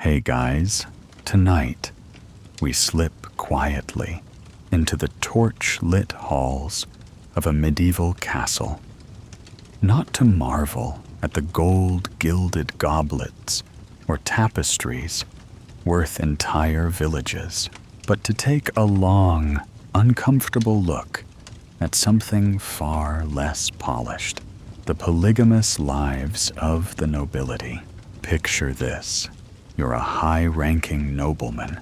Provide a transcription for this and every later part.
Hey guys, tonight we slip quietly into the torch-lit halls of a medieval castle, not to marvel at the gold-gilded goblets or tapestries worth entire villages, but to take a long, uncomfortable look at something far less polished: the polygamous lives of the nobility. Picture this. You're a high-ranking nobleman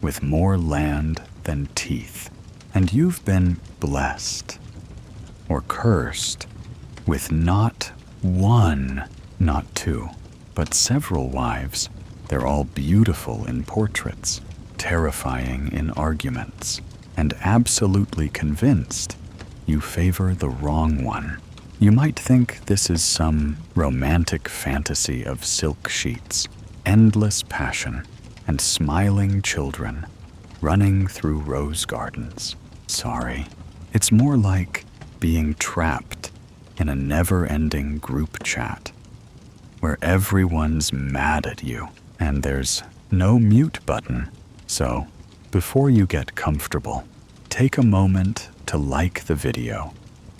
with more land than teeth, and you've been blessed or cursed with not one, not two, but several wives. They're all beautiful in portraits, terrifying in arguments, and absolutely convinced you favor the wrong one. You might think this is some romantic fantasy of silk sheets, endless passion, and smiling children running through rose gardens. Sorry, it's more like being trapped in a never-ending group chat where everyone's mad at you and there's no mute button. So, before you get comfortable, take a moment to like the video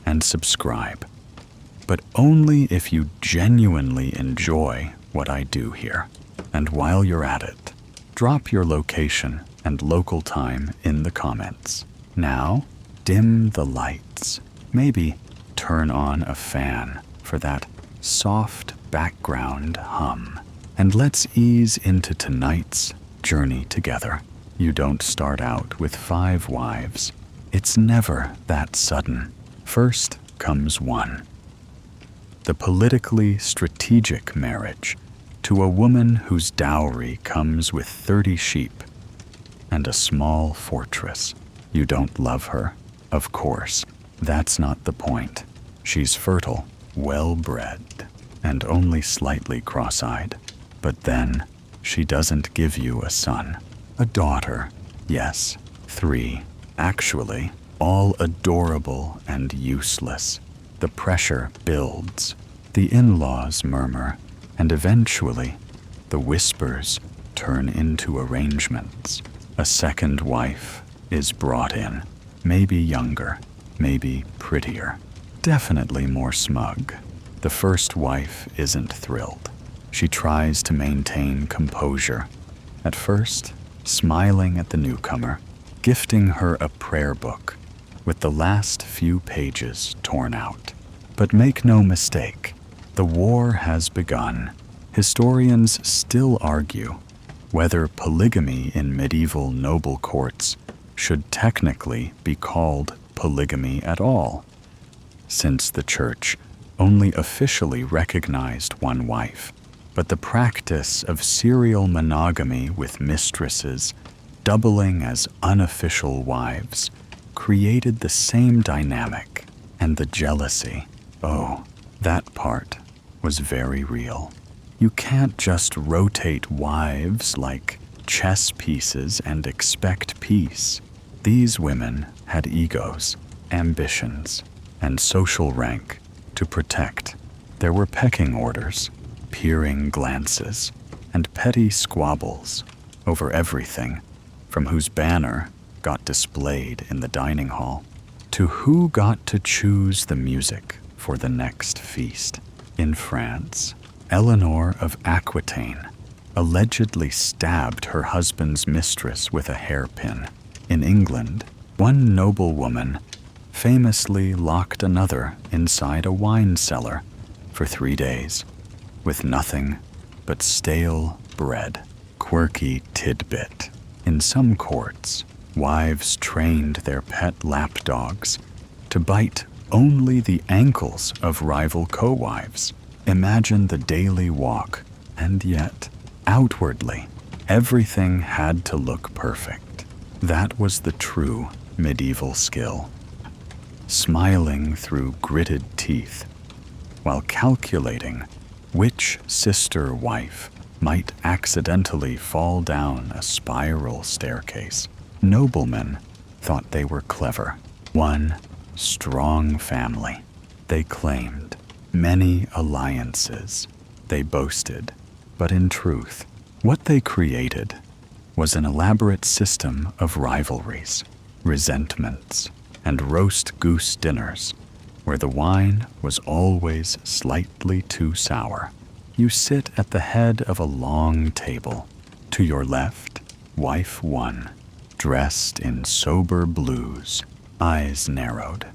and subscribe, but only if you genuinely enjoy what I do here. And while you're at it, drop your location and local time in the comments. Now, dim the lights. Maybe turn on a fan for that soft background hum. And let's ease into tonight's journey together. You don't start out with 5 wives. It's never that sudden. First comes one. The politically strategic marriage to a woman whose dowry comes with 30 sheep and a small fortress. You don't love her, of course. That's not the point. She's fertile, well-bred, and only slightly cross-eyed. But then, she doesn't give you a son. A daughter. Yes, 3. Actually, all adorable and useless. The pressure builds. The in-laws murmur, and eventually, the whispers turn into arrangements. A second wife is brought in, maybe younger, maybe prettier, definitely more smug. The first wife isn't thrilled. She tries to maintain composure, at first smiling at the newcomer, gifting her a prayer book with the last few pages torn out. But make no mistake, the war has begun. Historians still argue whether polygamy in medieval noble courts should technically be called polygamy at all, since the church only officially recognized one wife. But the practice of serial monogamy with mistresses doubling as unofficial wives created the same dynamic, and the jealousy, oh, that part was very real. You can't just rotate wives like chess pieces and expect peace. These women had egos, ambitions, and social rank to protect. There were pecking orders, peering glances, and petty squabbles over everything from whose banner got displayed in the dining hall to who got to choose the music for the next feast. In France, Eleanor of Aquitaine allegedly stabbed her husband's mistress with a hairpin. In England, one noblewoman famously locked another inside a wine cellar for 3 days with nothing but stale bread. Quirky tidbit. In some courts, wives trained their pet lapdogs to bite only the ankles of rival co-wives. Imagine the daily walk, and yet, outwardly, everything had to look perfect. That was the true medieval skill. Smiling through gritted teeth, while calculating which sister wife might accidentally fall down a spiral staircase. Noblemen thought they were clever. One strong family. They claimed many alliances. They boasted, but in truth, What they created was an elaborate system of rivalries, resentments, and roast goose dinners, where the wine was always slightly too sour. You sit at the head of a long table. To your left, wife 1, dressed in sober blues, eyes narrowed.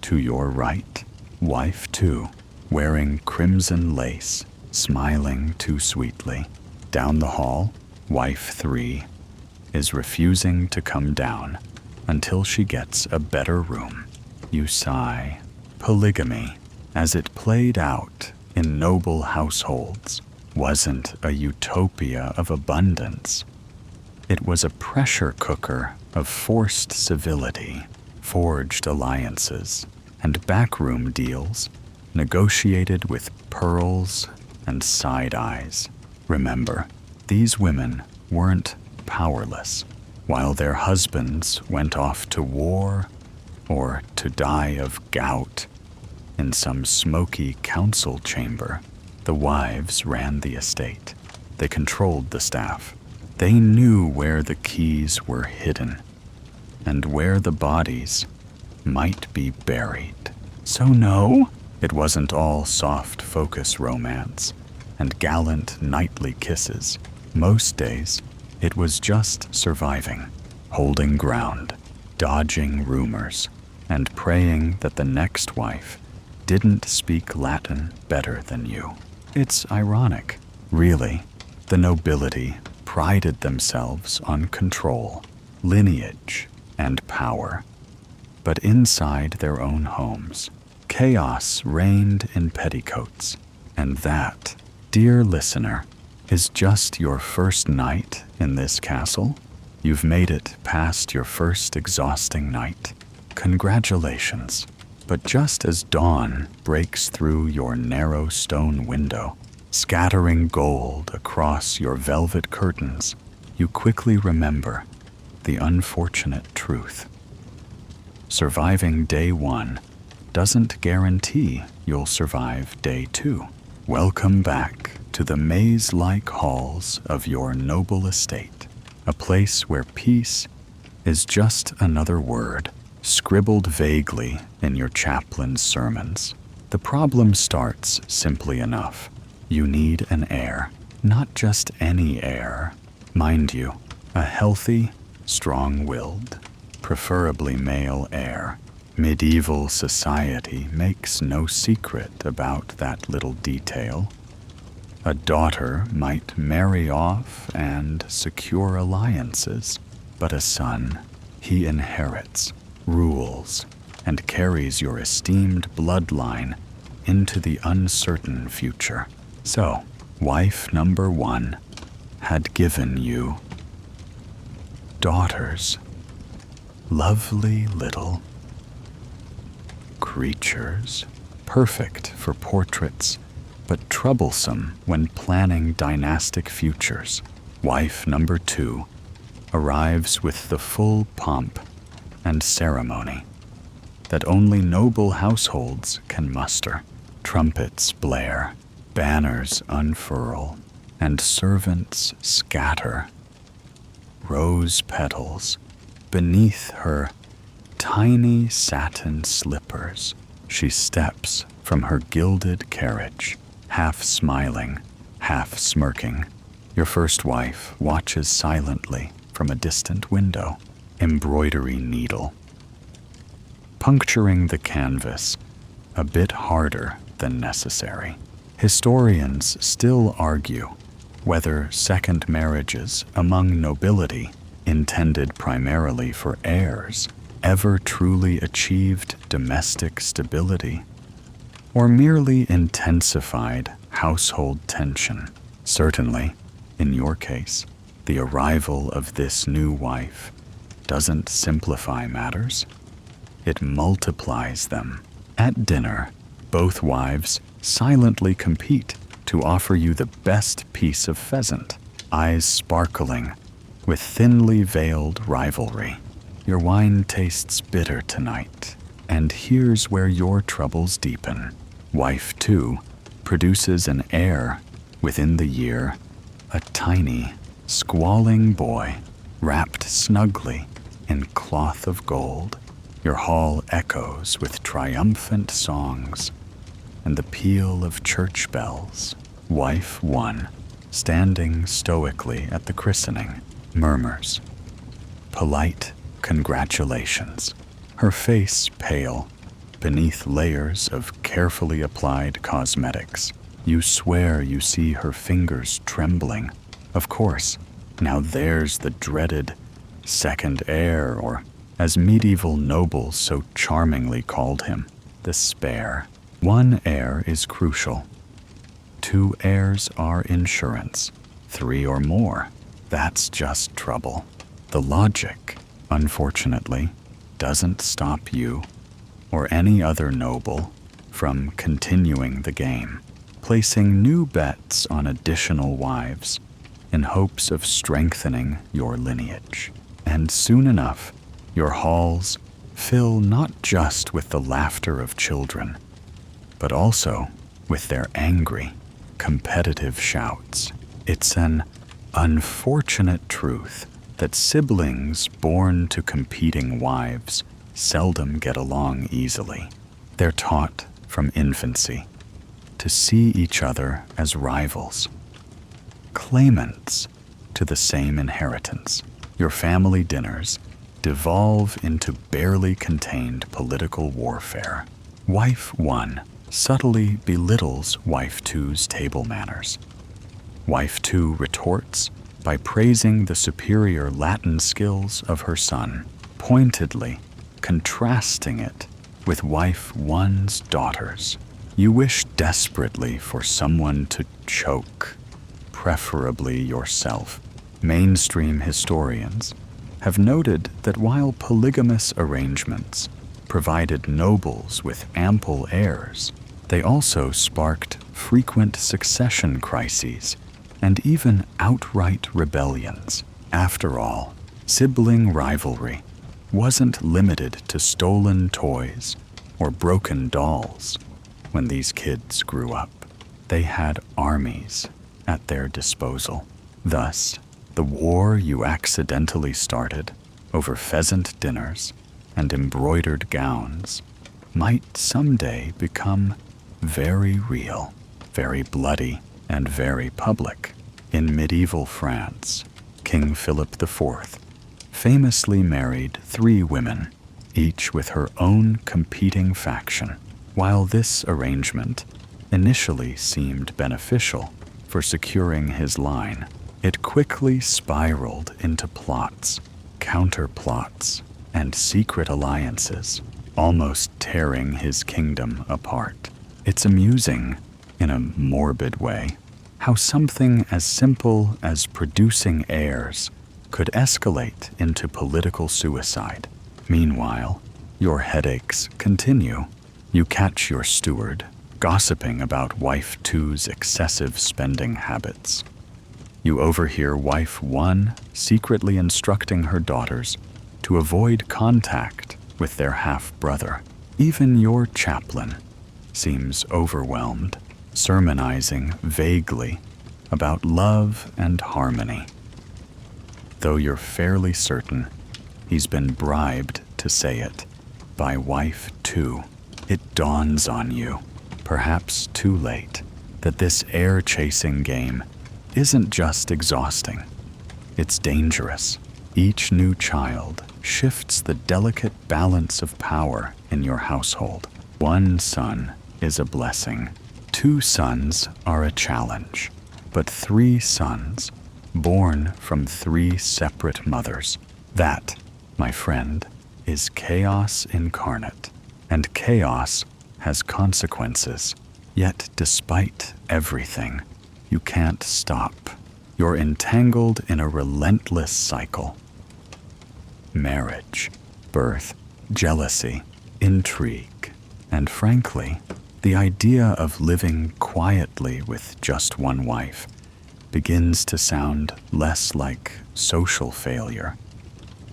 To your right, wife 2, wearing crimson lace, smiling too sweetly. Down the hall, wife 3 is refusing to come down until she gets a better room. You sigh. Polygamy, as it played out in noble households, wasn't a utopia of abundance. It was a pressure cooker of forced civility, forged alliances, and backroom deals negotiated with pearls and side eyes. Remember, these women weren't powerless. While their husbands went off to war or to die of gout in some smoky council chamber, the wives ran the estate. They controlled the staff. They knew where the keys were hidden and where the bodies might be buried. So no, it wasn't all soft focus romance and gallant nightly kisses. Most days, it was just surviving, holding ground, dodging rumors, and praying that the next wife didn't speak Latin better than you. It's ironic, really. The nobility prided themselves on control, lineage, and power. But inside their own homes, chaos reigned in petticoats, and that, dear listener, is just your first night in this castle. You've made it past your first exhausting night. Congratulations. But just as dawn breaks through your narrow stone window, scattering gold across your velvet curtains, you quickly remember the unfortunate truth. Surviving day 1 doesn't guarantee you'll survive day 2. Welcome back to the maze-like halls of your noble estate, a place where peace is just another word scribbled vaguely in your chaplain's sermons. The problem starts simply enough. You need an heir, not just any heir. Mind you, a healthy, strong-willed, preferably male heir. Medieval society makes no secret about that little detail. A daughter might marry off and secure alliances, but a son, he inherits, rules, and carries your esteemed bloodline into the uncertain future. So, wife number 1 had given you daughters, lovely little creatures, perfect for portraits, but troublesome when planning dynastic futures. Wife number 2 arrives with the full pomp and ceremony that only noble households can muster. Trumpets blare, banners unfurl, and servants scatter. Rose petals beneath her tiny satin slippers. She steps from her gilded carriage, half smiling, half smirking. Your first wife watches silently from a distant window, embroidery needle puncturing the canvas a bit harder than necessary. Historians still argue whether second marriages among nobility, intended primarily for heirs, ever truly achieved domestic stability, or merely intensified household tension. Certainly, in your case, the arrival of this new wife doesn't simplify matters. It multiplies them. At dinner, both wives silently compete to offer you the best piece of pheasant, eyes sparkling with thinly veiled rivalry. Your wine tastes bitter tonight, and here's where your troubles deepen. Wife 2 produces an heir within the year, a tiny squalling boy, wrapped snugly in cloth of gold. Your hall echoes with triumphant songs and the peal of church bells. Wife one, standing stoically at the christening, murmurs polite congratulations, her face pale beneath layers of carefully applied cosmetics. You swear you see her fingers trembling. Of course, now there's the dreaded second heir, or as medieval nobles so charmingly called him, the spare. One heir is crucial. 2 heirs are insurance. 3 or more, that's just trouble. The logic, unfortunately, doesn't stop you or any other noble from continuing the game, placing new bets on additional wives in hopes of strengthening your lineage. And soon enough, your halls fill not just with the laughter of children, but also with their angry, competitive shouts. It's an unfortunate truth that siblings born to competing wives seldom get along easily. They're taught from infancy to see each other as rivals, claimants to the same inheritance. Your family dinners devolve into barely contained political warfare. Wife one subtly belittles wife two's table manners. Wife two retorts by praising the superior Latin skills of her son, pointedly contrasting it with wife one's daughters. You wish desperately for someone to choke, preferably yourself. Mainstream historians have noted that while polygamous arrangements provided nobles with ample heirs, they also sparked frequent succession crises and even outright rebellions. After all, sibling rivalry wasn't limited to stolen toys or broken dolls. When these kids grew up, they had armies at their disposal. Thus, the war you accidentally started over pheasant dinners and embroidered gowns might someday become very real, very bloody, and very public. In medieval France, King Philip IV famously married 3 women, each with her own competing faction. While this arrangement initially seemed beneficial for securing his line, it quickly spiraled into plots, counterplots, and secret alliances, almost tearing his kingdom apart. It's amusing, in a morbid way, how something as simple as producing heirs could escalate into political suicide. Meanwhile, your headaches continue. You catch your steward gossiping about wife two's excessive spending habits. You overhear wife one secretly instructing her daughters to avoid contact with their half-brother. Even your chaplain seems overwhelmed, sermonizing vaguely about love and harmony, though you're fairly certain he's been bribed to say it by wife two. It dawns on you, perhaps too late, that this heir-chasing game isn't just exhausting, it's dangerous. Each new child shifts the delicate balance of power in your household. 1 son is a blessing, 2 sons are a challenge, but 3 sons born from 3 separate mothers. That, my friend, is chaos incarnate, and chaos has consequences. Yet despite everything, you can't stop. You're entangled in a relentless cycle. Marriage, birth, jealousy, intrigue, and frankly, the idea of living quietly with just 1 wife begins to sound less like social failure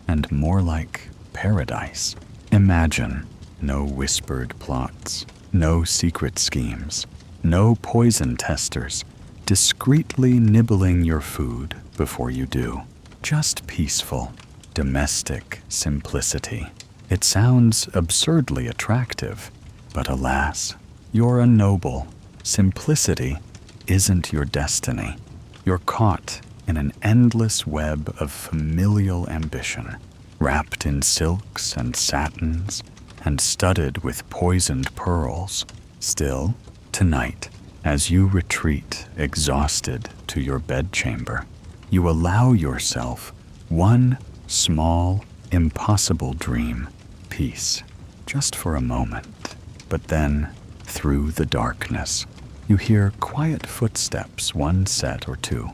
and more like paradise. Imagine no whispered plots, no secret schemes, no poison testers discreetly nibbling your food before you do. Just peaceful, domestic simplicity. It sounds absurdly attractive, but alas, you're a noble. Simplicity isn't your destiny. You're caught in an endless web of familial ambition, wrapped in silks and satins and studded with poisoned pearls. Still, tonight, as you retreat exhausted to your bedchamber, you allow yourself one small, impossible dream, peace, just for a moment. But then, through the darkness, you hear quiet footsteps, one set or two.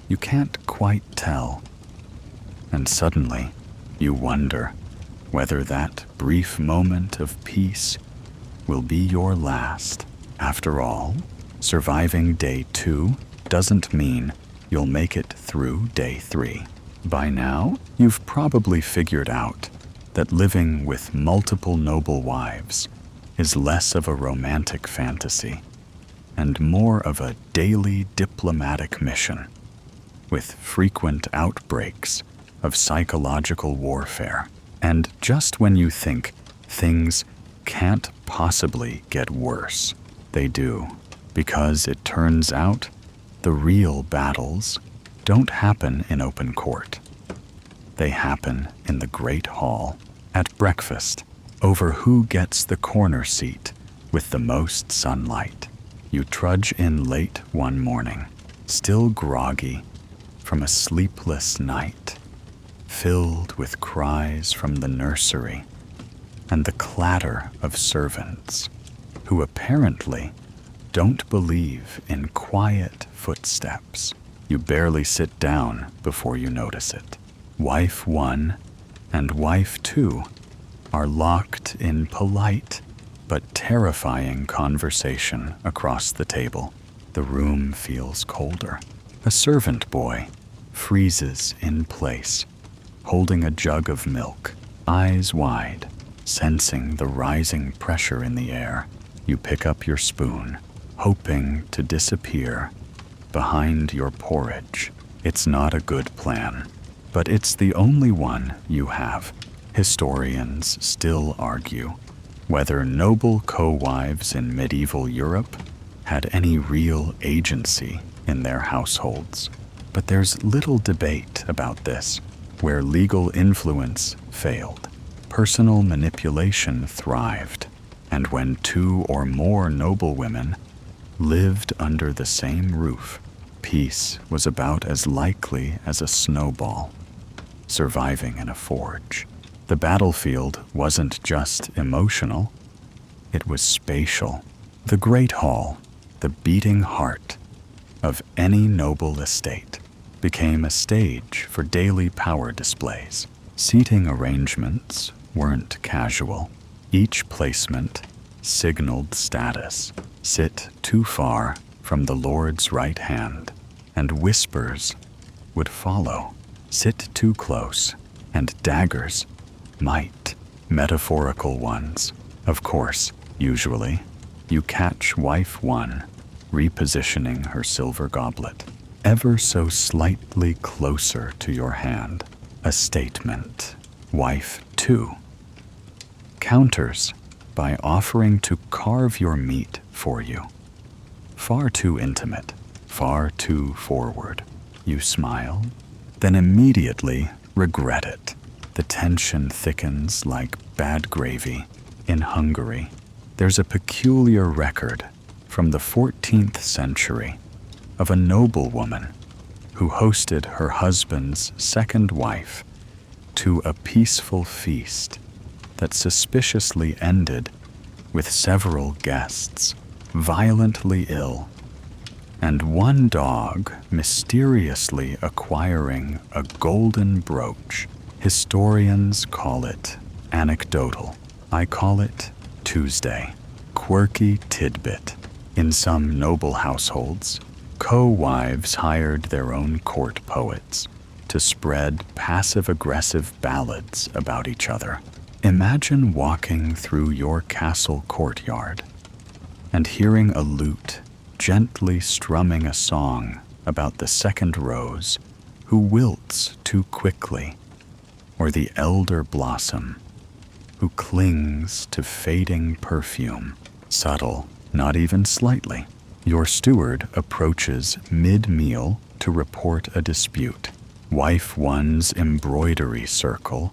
You can't quite tell. And suddenly, you wonder whether that brief moment of peace will be your last. After all, surviving day 2 doesn't mean you'll make it through day 3. By now, you've probably figured out that living with multiple noble wives is less of a romantic fantasy and more of a daily diplomatic mission, with frequent outbreaks of psychological warfare. And just when you think things can't possibly get worse, they do, because it turns out the real battles don't happen in open court. They happen in the Great Hall, at breakfast, over who gets the corner seat with the most sunlight. You trudge in late one morning, still groggy from a sleepless night, filled with cries from the nursery and the clatter of servants who apparently don't believe in quiet footsteps. You barely sit down before you notice it. Wife 1 and wife 2 are locked in polite but terrifying conversation across the table. The room feels colder. A servant boy freezes in place, holding a jug of milk, eyes wide, sensing the rising pressure in the air. You pick up your spoon, hoping to disappear behind your porridge. It's not a good plan, but it's the only one you have. Historians still argue whether noble co-wives in medieval Europe had any real agency in their households. But there's little debate about this. Where legal influence failed, personal manipulation thrived. And when 2 or more noblewomen lived under the same roof, peace was about as likely as a snowball surviving in a forge. The battlefield wasn't just emotional, it was spatial. The Great Hall, the beating heart of any noble estate, became a stage for daily power displays. Seating arrangements weren't casual. Each placement signaled status. Sit too far from the Lord's right hand, and whispers would follow. Sit too close, and daggers might, metaphorical ones. Of course, usually, you catch wife 1 repositioning her silver goblet ever so slightly closer to your hand. A statement. Wife 2 counters by offering to carve your meat for you. Far too intimate, far too forward. You smile, then immediately regret it. The tension thickens like bad gravy. In Hungary, there's a peculiar record from the 14th century of a noblewoman who hosted her husband's second wife to a peaceful feast that suspiciously ended with several guests violently ill and one dog mysteriously acquiring a golden brooch. Historians call it anecdotal. I call it Tuesday. Quirky tidbit. In some noble households, co-wives hired their own court poets to spread passive-aggressive ballads about each other. Imagine walking through your castle courtyard and hearing a lute gently strumming a song about the second rose who wilts too quickly, or the elder blossom who clings to fading perfume, subtle, not even slightly. Your steward approaches mid-meal to report a dispute. Wife one's embroidery circle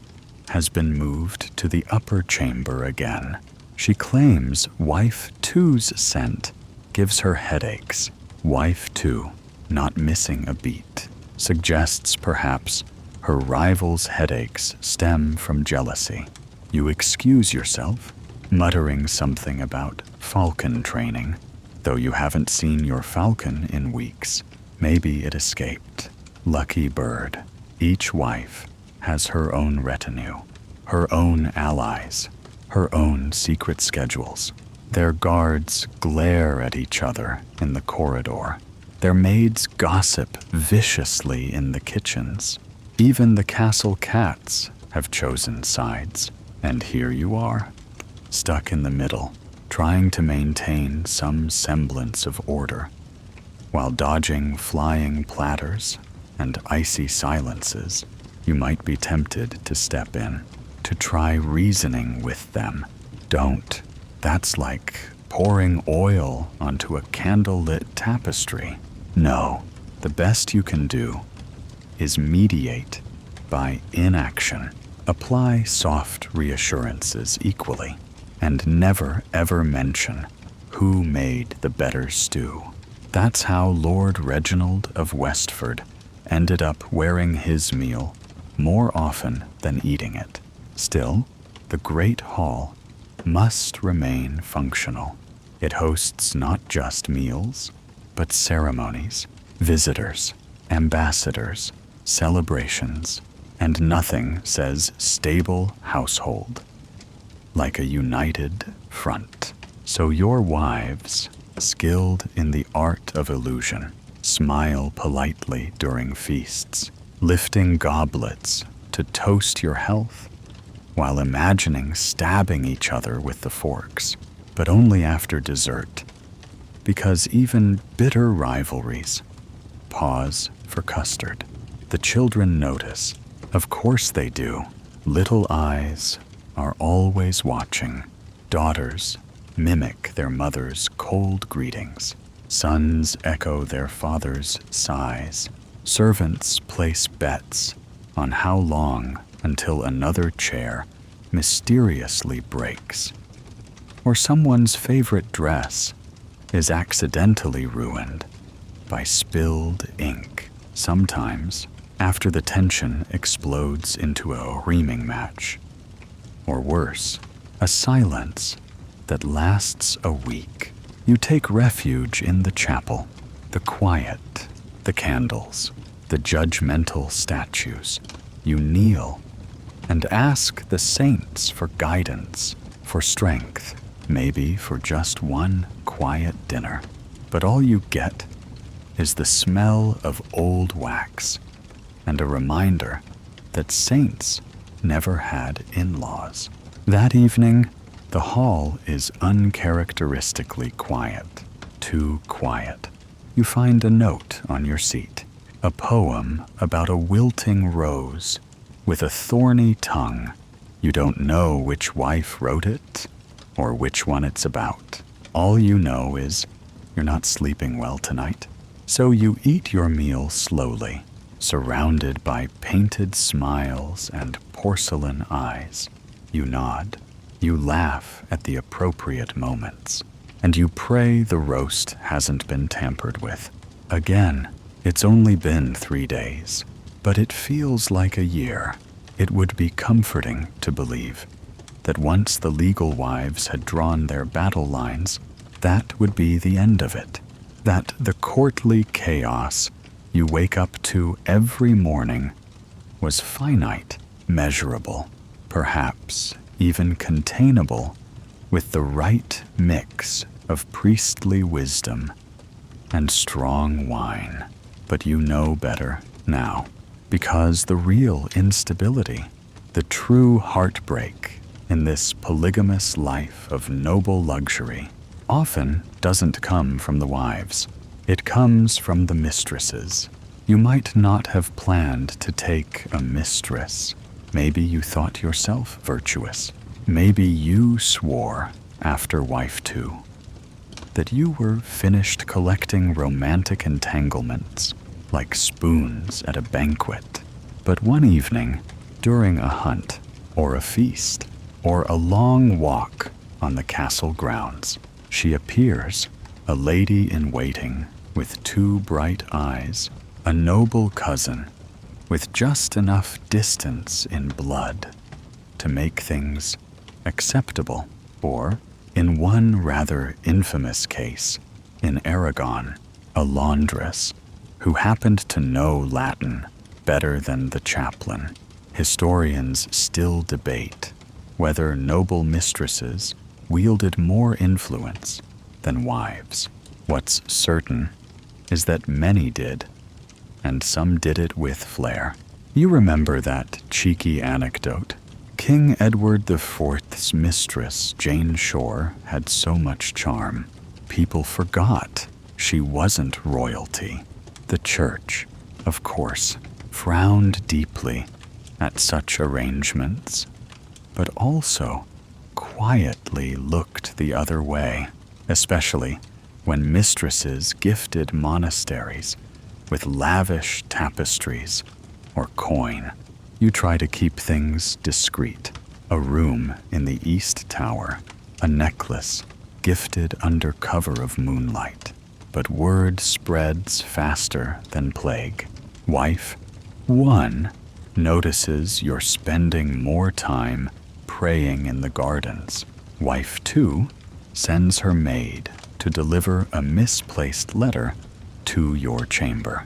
has been moved to the upper chamber again. She claims wife two's scent gives her headaches. Wife two, not missing a beat, suggests perhaps her rival's headaches stem from jealousy. You excuse yourself, muttering something about falcon training, though you haven't seen your falcon in weeks. Maybe it escaped. Lucky bird. Each wife has her own retinue, her own allies, her own secret schedules. Their guards glare at each other in the corridor. Their maids gossip viciously in the kitchens. Even the castle cats have chosen sides. And here you are, stuck in the middle, trying to maintain some semblance of order, while dodging flying platters and icy silences. You might be tempted to step in, to try reasoning with them. Don't. That's like pouring oil onto a candlelit tapestry. No, the best you can do is mediate by inaction. Apply soft reassurances equally, and never ever mention who made the better stew. That's how Lord Reginald of Westford ended up wearing his meal more often than eating it. Still, the Great Hall must remain functional. It hosts not just meals, but ceremonies, visitors, ambassadors, celebrations, and nothing says stable household like a united front. So your wives, skilled in the art of illusion, smile politely during feasts, lifting goblets to toast your health, while imagining stabbing each other with the forks, but only after dessert, because even bitter rivalries pause for custard. The children notice. Of course they do. Little eyes are always watching. Daughters mimic their mother's cold greetings. Sons echo their father's sighs. Servants place bets on how long until another chair mysteriously breaks, or someone's favorite dress is accidentally ruined by spilled ink. Sometimes, after the tension explodes into a reaming match, or worse, a silence that lasts a week, you take refuge in the chapel, the quiet, the candles, the judgmental statues. You kneel and ask the saints for guidance, for strength, maybe for just one quiet dinner. But all you get is the smell of old wax and a reminder that saints never had in-laws. That evening, the hall is uncharacteristically quiet, too quiet. You find a note on your seat, a poem about a wilting rose with a thorny tongue. You don't know which wife wrote it or which one it's about. All you know is you're not sleeping well tonight. So you eat your meal slowly, surrounded by painted smiles and porcelain eyes. You nod, you laugh at the appropriate moments, and you pray the roast hasn't been tampered with. Again, it's only been 3 days, but it feels like a year. It would be comforting to believe that once the legal wives had drawn their battle lines, that would be the end of it. That the courtly chaos you wake up to every morning was finite, measurable, perhaps even containable, with the right mix of priestly wisdom and strong wine. But you know better now, because the real instability, the true heartbreak in this polygamous life of noble luxury, often doesn't come from the wives. It comes from the mistresses, You might not have planned to take a mistress. Maybe you thought yourself virtuous. Maybe you swore, after wife two, that you were finished collecting romantic entanglements like spoons at a banquet. But one evening, during a hunt, or a feast, or a long walk on the castle grounds, she appears, a lady in waiting with two bright eyes, a noble cousin with just enough distance in blood to make things acceptable, or, in one rather infamous case, in Aragon, a laundress who happened to know Latin better than the chaplain. Historians still debate whether noble mistresses wielded more influence than wives. What's certain is that many did, and some did it with flair. You remember that cheeky anecdote? King Edward IV's mistress, Jane Shore, had so much charm. People forgot she wasn't royalty. The church, of course, frowned deeply at such arrangements, but also quietly looked the other way, especially when mistresses gifted monasteries with lavish tapestries or coin. You try to keep things discreet. A room in the East Tower, a necklace gifted under cover of moonlight. But word spreads faster than plague. Wife 1 notices you're spending more time praying in the gardens. Wife 2 sends her maid to deliver a misplaced letter to your chamber.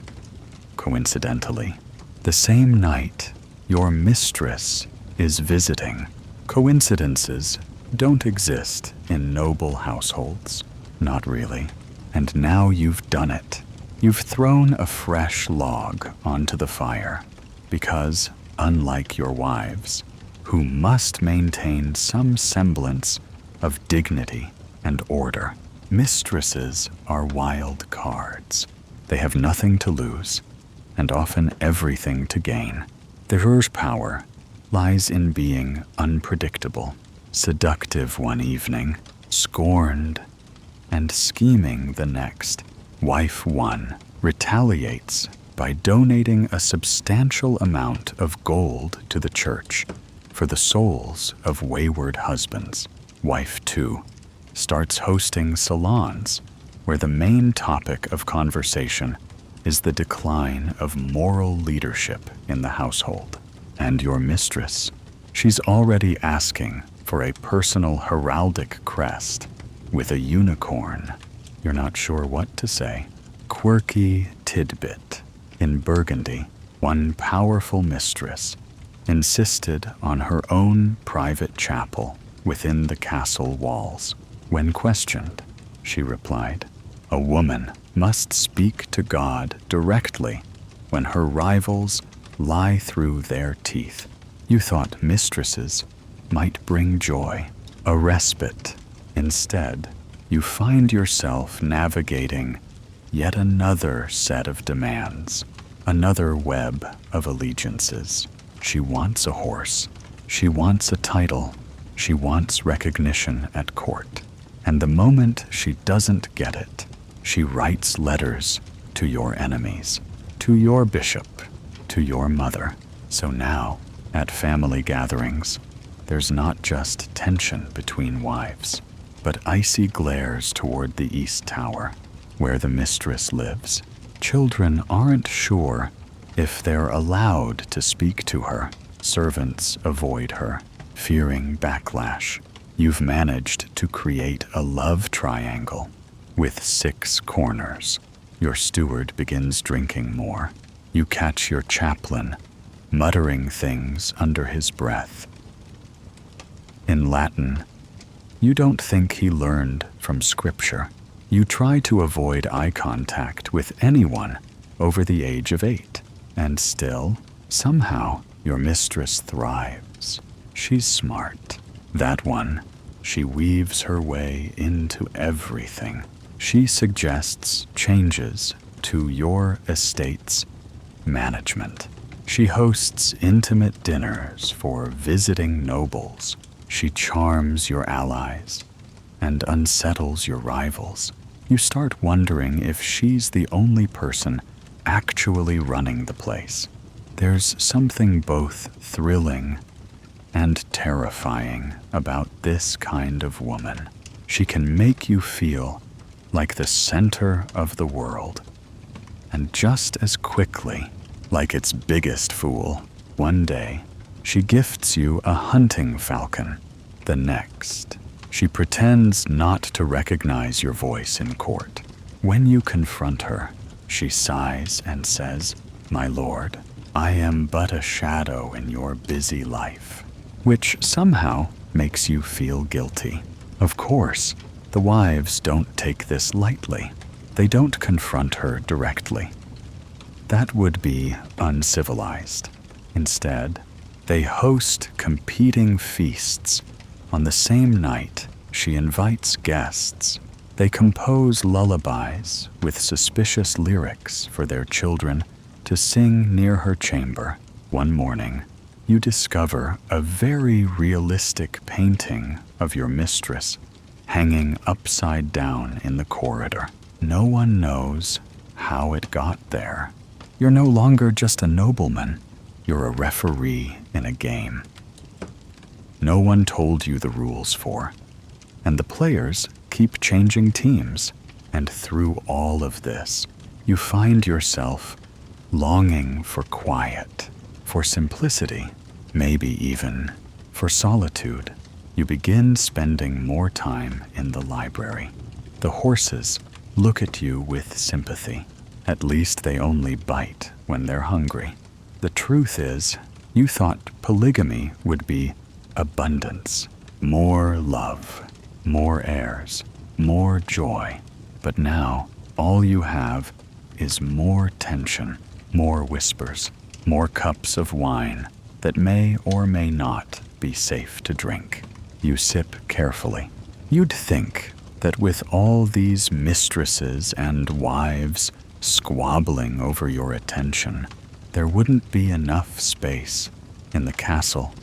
Coincidentally, the same night your mistress is visiting. Coincidences don't exist in noble households. Not really. And now you've done it. You've thrown a fresh log onto the fire because, unlike your wives, who must maintain some semblance of dignity and order, mistresses are wild cards. They have nothing to lose and often everything to gain. Their power lies in being unpredictable, seductive one evening, scorned, and scheming the next. Wife 1 retaliates by donating a substantial amount of gold to the church for the souls of wayward husbands. Wife 2 starts hosting salons where the main topic of conversation is the decline of moral leadership in the household. And your mistress, she's already asking for a personal heraldic crest with a unicorn. You're not sure what to say. Quirky tidbit. In Burgundy, one powerful mistress insisted on her own private chapel within the castle walls. When questioned, she replied, "A woman must speak to God directly when her rivals lie through their teeth." You thought mistresses might bring joy, a respite. Instead, you find yourself navigating yet another set of demands, another web of allegiances. She wants a horse. She wants a title. She wants recognition at court. And the moment she doesn't get it, she writes letters to your enemies, to your bishop, to your mother. So now, at family gatherings, there's not just tension between wives, but icy glares toward the East Tower, where the mistress lives. Children aren't sure if they're allowed to speak to her. Servants avoid her, fearing backlash. You've managed to create a love triangle with 6 corners. Your steward begins drinking more. You catch your chaplain muttering things under his breath. In Latin, you don't think he learned from scripture. You try to avoid eye contact with anyone over the age of 8. And still, somehow, your mistress thrives. She's smart. That one, she weaves her way into everything. She suggests changes to your estate's management. She hosts intimate dinners for visiting nobles. She charms your allies and unsettles your rivals. You start wondering if she's the only person actually running the place. There's something both thrilling and terrifying about this kind of woman. She can make you feel like the center of the world, and just as quickly, like its biggest fool. One day, she gifts you a hunting falcon. The next, she pretends not to recognize your voice in court. When you confront her, she sighs and says, "My lord, I am but a shadow in your busy life," which somehow makes you feel guilty. Of course, the wives don't take this lightly. They don't confront her directly. That would be uncivilized. Instead, they host competing feasts. On the same night, she invites guests. They compose lullabies with suspicious lyrics for their children to sing near her chamber. One morning, you discover a very realistic painting of your mistress hanging upside down in the corridor. No one knows how it got there. You're no longer just a nobleman. You're a referee in a game no one told you the rules for, and the players keep changing teams. And through all of this, you find yourself longing for quiet, for simplicity, maybe even for solitude. You begin spending more time in the library. The horses look at you with sympathy. At least they only bite when they're hungry. The truth is, you thought polygamy would be abundance, more love, more heirs, more joy. But now, all you have is more tension, more whispers, more cups of wine that may or may not be safe to drink. You sip carefully. You'd think that with all these mistresses and wives squabbling over your attention, there wouldn't be enough space in the castle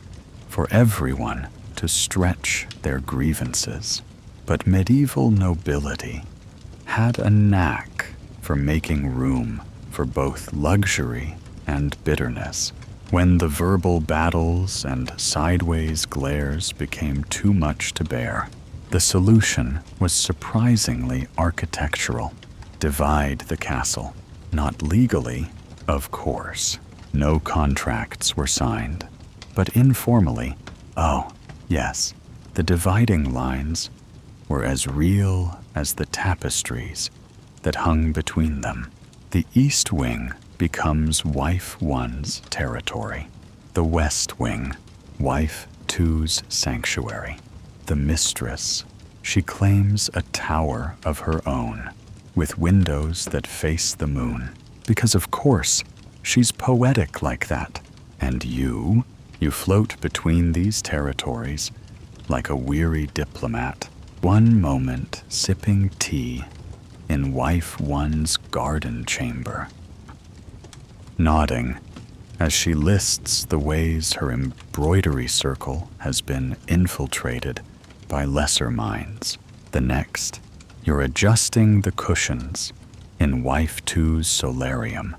for everyone to stretch their grievances. But medieval nobility had a knack for making room for both luxury and bitterness. When the verbal battles and sideways glares became too much to bear, the solution was surprisingly architectural. Divide the castle. Not legally, of course. No contracts were signed. But informally, oh, yes, the dividing lines were as real as the tapestries that hung between them. The East Wing becomes Wife One's territory. The West Wing, Wife Two's sanctuary. The mistress, she claims a tower of her own, with windows that face the moon, because of course, she's poetic like that. And you float between these territories like a weary diplomat, one moment sipping tea in Wife One's garden chamber, nodding as she lists the ways her embroidery circle has been infiltrated by lesser minds. The next, you're adjusting the cushions in Wife Two's solarium,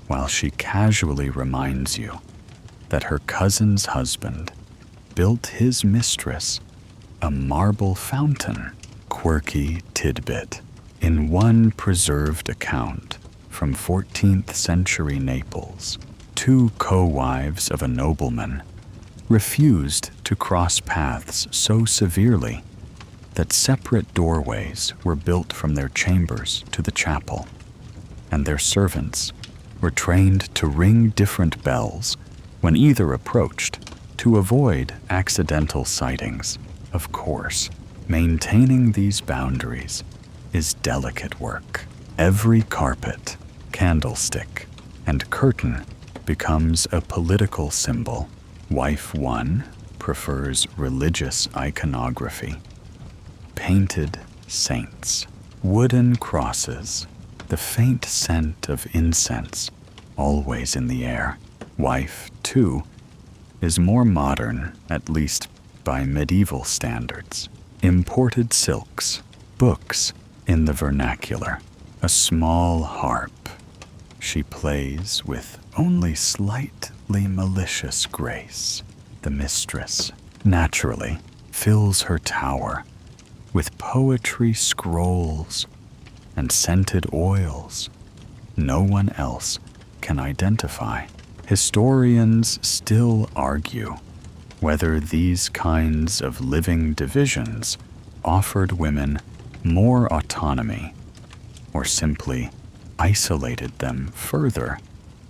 while she casually reminds you that her cousin's husband built his mistress a marble fountain. Quirky tidbit. In one preserved account from 14th century Naples, 2 co-wives of a nobleman refused to cross paths so severely that separate doorways were built from their chambers to the chapel, and their servants were trained to ring different bells when either approached to avoid accidental sightings. Of course, maintaining these boundaries is delicate work. Every carpet, candlestick, and curtain becomes a political symbol. Wife One prefers religious iconography. Painted saints, wooden crosses, the faint scent of incense always in the air. Wife 2 is more modern, at least by medieval standards. Imported silks, books in the vernacular, a small harp. She plays with only slightly malicious grace. The mistress, naturally, fills her tower with poetry scrolls and scented oils no one else can identify. Historians still argue whether these kinds of living divisions offered women more autonomy or simply isolated them further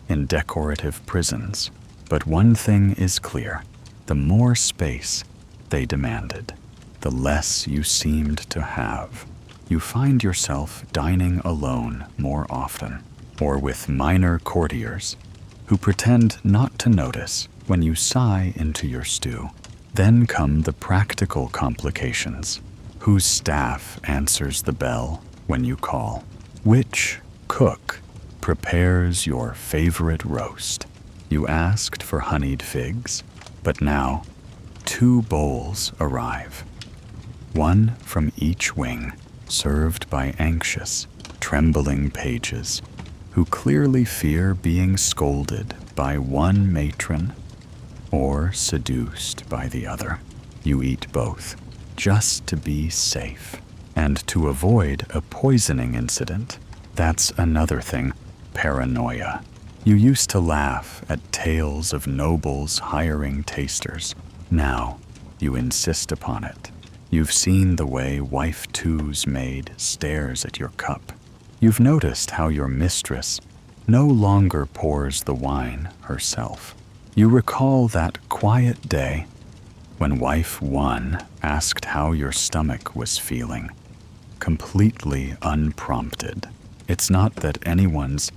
in decorative prisons. But one thing is clear: the more space they demanded, the less you seemed to have. You find yourself dining alone more often, or with minor courtiers who pretend not to notice when you sigh into your stew. Then come the practical complications. Whose staff answers the bell when you call? Which cook prepares your favorite roast? You asked for honeyed figs, but now 2 bowls arrive, one from each wing, served by anxious, trembling pages who clearly fear being scolded by one matron or seduced by the other. You eat both, just to be safe, and to avoid a poisoning incident. That's another thing: paranoia. You used to laugh at tales of nobles hiring tasters. Now you insist upon it. You've seen the way wife 2's maid stares at your cup. You've noticed how your mistress no longer pours the wine herself. You recall that quiet day when wife 1 asked how your stomach was feeling, completely unprompted. It's not that anyone's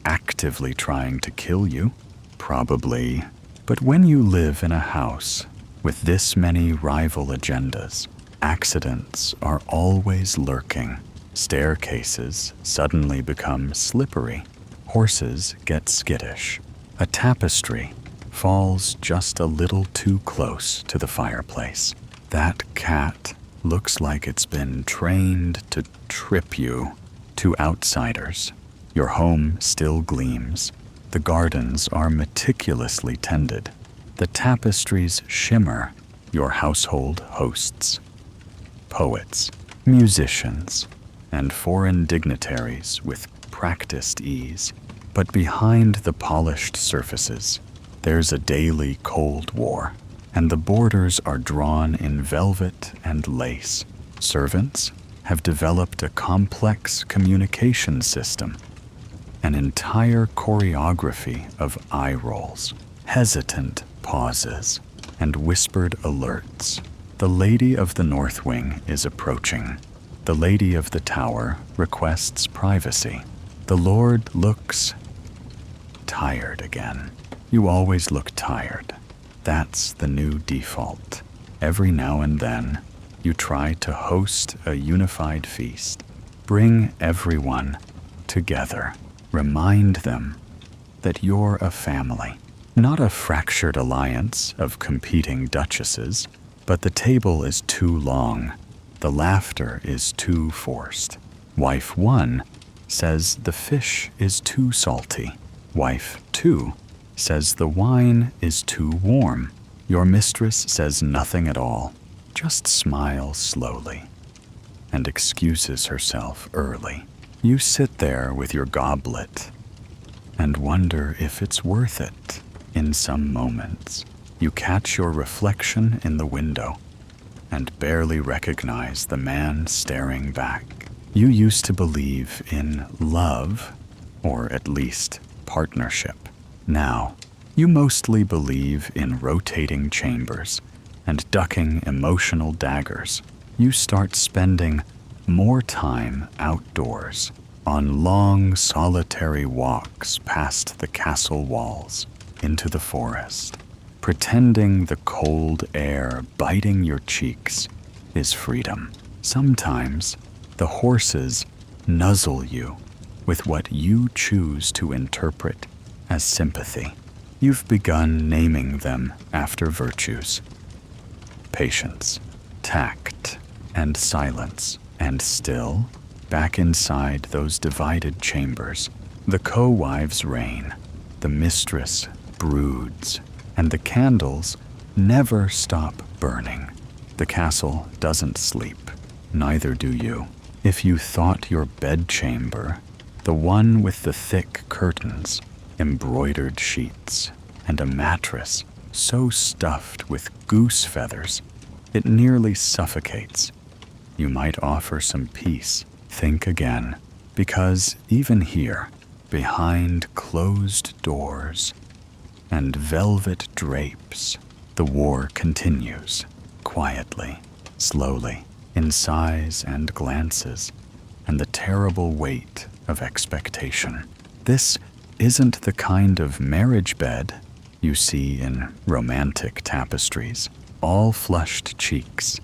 actively trying to kill you, probably, but when you live in a house with this many rival agendas, accidents are always lurking. Staircases suddenly become slippery. Horses get skittish. A tapestry falls just a little too close to the fireplace. That cat looks like it's been trained to trip you. To outsiders, your home still gleams. The gardens are meticulously tended. The tapestries shimmer. Your household hosts, poets, musicians, and foreign dignitaries with practiced ease. But behind the polished surfaces, there's a daily cold war, and the borders are drawn in velvet and lace. Servants have developed a complex communication system, an entire choreography of eye rolls, hesitant pauses, and whispered alerts. The lady of the North Wing is approaching. The lady of the tower requests privacy. The Lord looks tired again. You always look tired. That's the new default. Every now and then, you try to host a unified feast. Bring everyone together. Remind them that you're a family, not a fractured alliance of competing duchesses. But the table is too long. The laughter is too forced. Wife 1 says the fish is too salty. Wife 2 says the wine is too warm. Your mistress says nothing at all, just smiles slowly and excuses herself early. You sit there with your goblet and wonder if it's worth it. In some moments, you catch your reflection in the window and barely recognize the man staring back. You used to believe in love, or at least partnership. Now, you mostly believe in rotating chambers and ducking emotional daggers. You start spending more time outdoors, on long, solitary walks past the castle walls into the forest, pretending the cold air biting your cheeks is freedom. Sometimes the horses nuzzle you with what you choose to interpret as sympathy. You've begun naming them after virtues: patience, tact, and silence. And still, back inside those divided chambers, the co-wives reign, the mistress broods, and the candles never stop burning. The castle doesn't sleep, neither do you. If you thought your bedchamber, the one with the thick curtains, embroidered sheets, and a mattress so stuffed with goose feathers it nearly suffocates, you might offer some peace. Think again, because even here, behind closed doors and velvet drapes, the war continues, quietly, slowly, in sighs and glances, and the terrible weight of expectation. This isn't the kind of marriage bed you see in romantic tapestries, all flushed cheeks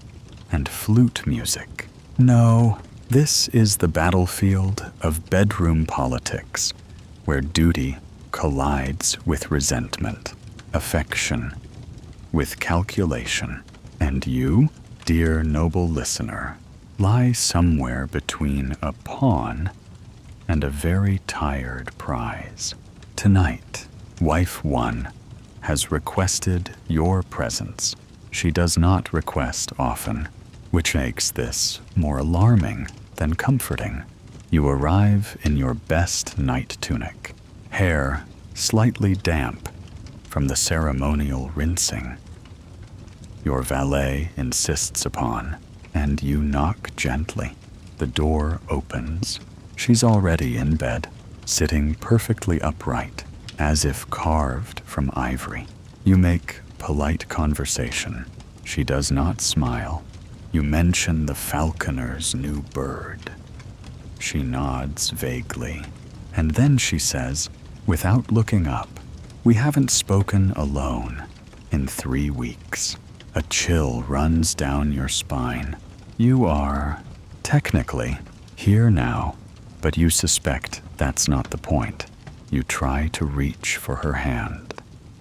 and flute music. No, this is the battlefield of bedroom politics, where duty collides with resentment, affection with calculation, and you, dear noble listener, lie somewhere between a pawn and a very tired prize. Tonight, wife one has requested your presence. She does not request often, which makes this more alarming than comforting. You arrive in your best night tunic, hair slightly damp from the ceremonial rinsing. Your valet insists upon, and you knock gently. The door opens. She's already in bed, sitting perfectly upright, as if carved from ivory. You make polite conversation. She does not smile. You mention the falconer's new bird. She nods vaguely, and then she says, without looking up, "We haven't spoken alone in 3 weeks." A chill runs down your spine. You are, technically, here now, but you suspect that's not the point. You try to reach for her hand,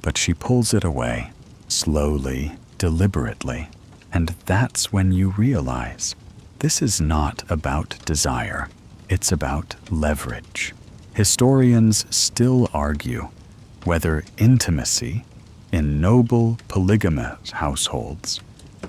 but she pulls it away, slowly, deliberately, and that's when you realize this is not about desire, it's about leverage. Historians still argue whether intimacy in noble polygamous households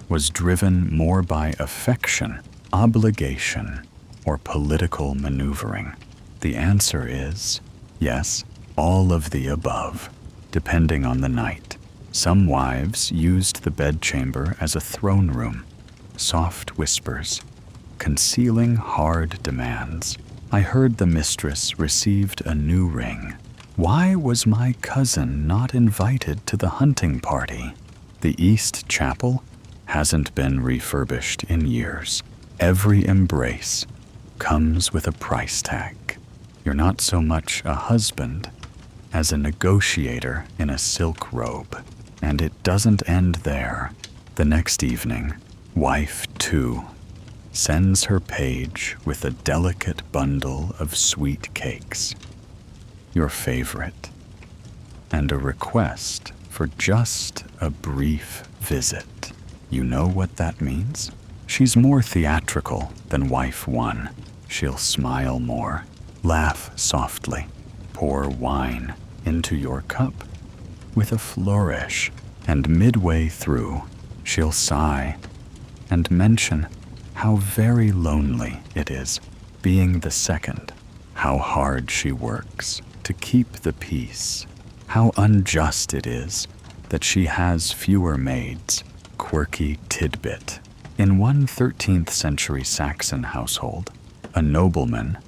was driven more by affection, obligation, or political maneuvering. The answer is yes, all of the above, depending on the night. Some wives used the bedchamber as a throne room, soft whispers, concealing hard demands. I heard the mistress received a new ring. Why was my cousin not invited to the hunting party? The East Chapel hasn't been refurbished in years. Every embrace comes with a price tag. You're not so much a husband as a negotiator in a silk robe. And it doesn't end there. The next evening, wife 2 sends her page with a delicate bundle of sweet cakes, your favorite, and a request for just a brief visit. You know what that means? She's more theatrical than wife 1. She'll smile more, laugh softly, pour wine into your cup with a flourish, and midway through, she'll sigh and mention how very lonely it is being the second, how hard she works to keep the peace, how unjust it is that she has fewer maids. Quirky tidbit. In one 13th century Saxon household, a nobleman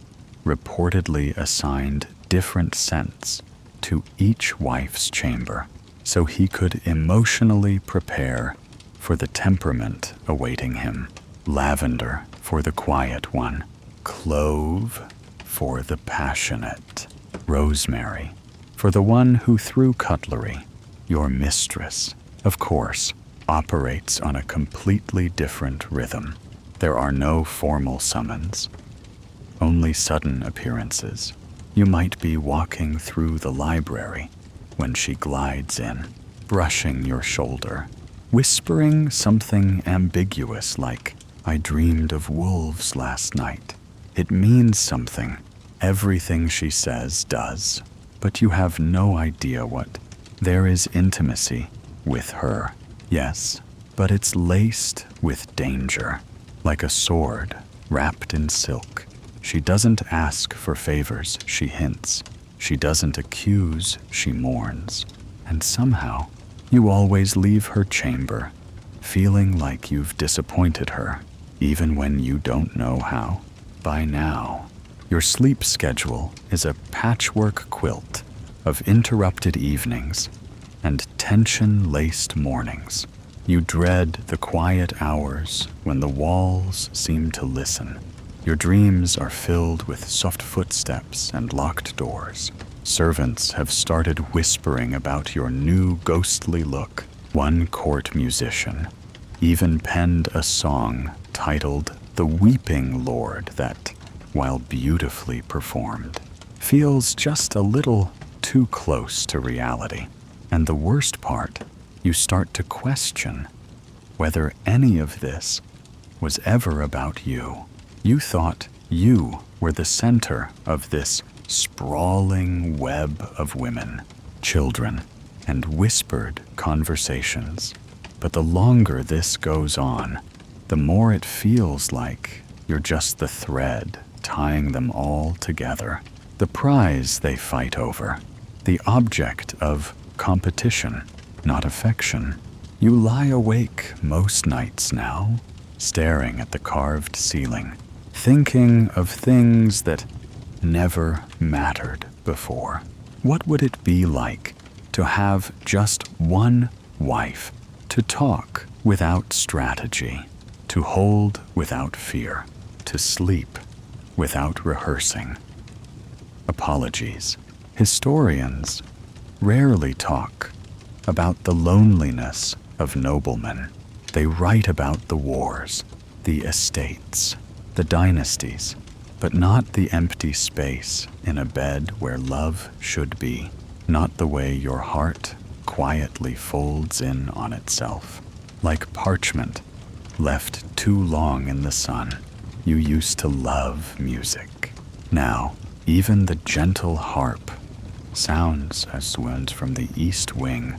reportedly assigned different scents to each wife's chamber so he could emotionally prepare for the temperament awaiting him. Lavender for the quiet one, clove for the passionate, rosemary for the one who threw cutlery. Your mistress, of course, operates on a completely different rhythm. There are no formal summons, only sudden appearances. You might be walking through the library when she glides in, brushing your shoulder, whispering something ambiguous like, "I dreamed of wolves last night." It means something. Everything she says does, but you have no idea what. There is intimacy with her, yes, but it's laced with danger, like a sword wrapped in silk. She doesn't ask for favors, she hints. She doesn't accuse, she mourns. And somehow, you always leave her chamber, feeling like you've disappointed her, even when you don't know how. By now, your sleep schedule is a patchwork quilt of interrupted evenings and tension-laced mornings. You dread the quiet hours when the walls seem to listen. Your dreams are filled with soft footsteps and locked doors. Servants have started whispering about your new ghostly look. One court musician even penned a song titled "The Weeping Lord" that, while beautifully performed, feels just a little too close to reality. And the worst part, you start to question whether any of this was ever about you. You thought you were the center of this sprawling web of women, children, and whispered conversations. But the longer this goes on, the more it feels like you're just the thread tying them all together. The prize they fight over, the object of competition, not affection. You lie awake most nights now, staring at the carved ceiling, thinking of things that never mattered before. What would it be like to have just one wife, to talk without strategy, to hold without fear, to sleep without rehearsing? Apologies. Historians rarely talk about the loneliness of noblemen. They write about the wars, the estates, the dynasties, but not the empty space in a bed where love should be, not the way your heart quietly folds in on itself. Like parchment left too long in the sun. You used to love music. Now, even the gentle harp sounds as winds from the east wing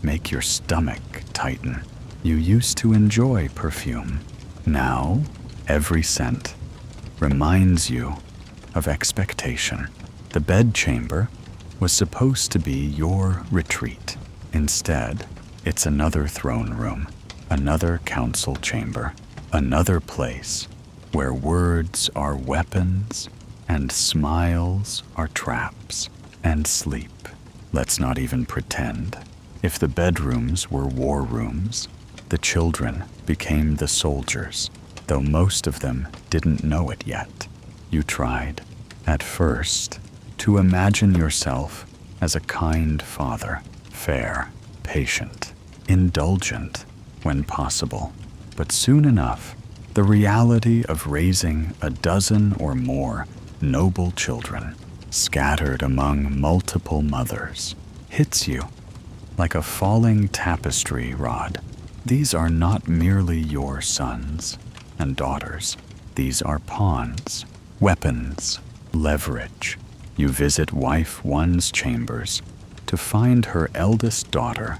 make your stomach tighten. You used to enjoy perfume. Now, every scent reminds you of expectation. The bedchamber was supposed to be your retreat. Instead, it's another throne room, another council chamber, another place where words are weapons and smiles are traps, and sleep. Let's not even pretend. If the bedrooms were war rooms, the children became the soldiers, though most of them didn't know it yet. You tried, at first, to imagine yourself as a kind father, fair, patient, indulgent when possible. But soon enough, the reality of raising a dozen or more noble children, scattered among multiple mothers, hits you like a falling tapestry rod. These are not merely your sons and daughters. These are pawns, weapons, leverage. You visit wife one's chambers to find her eldest daughter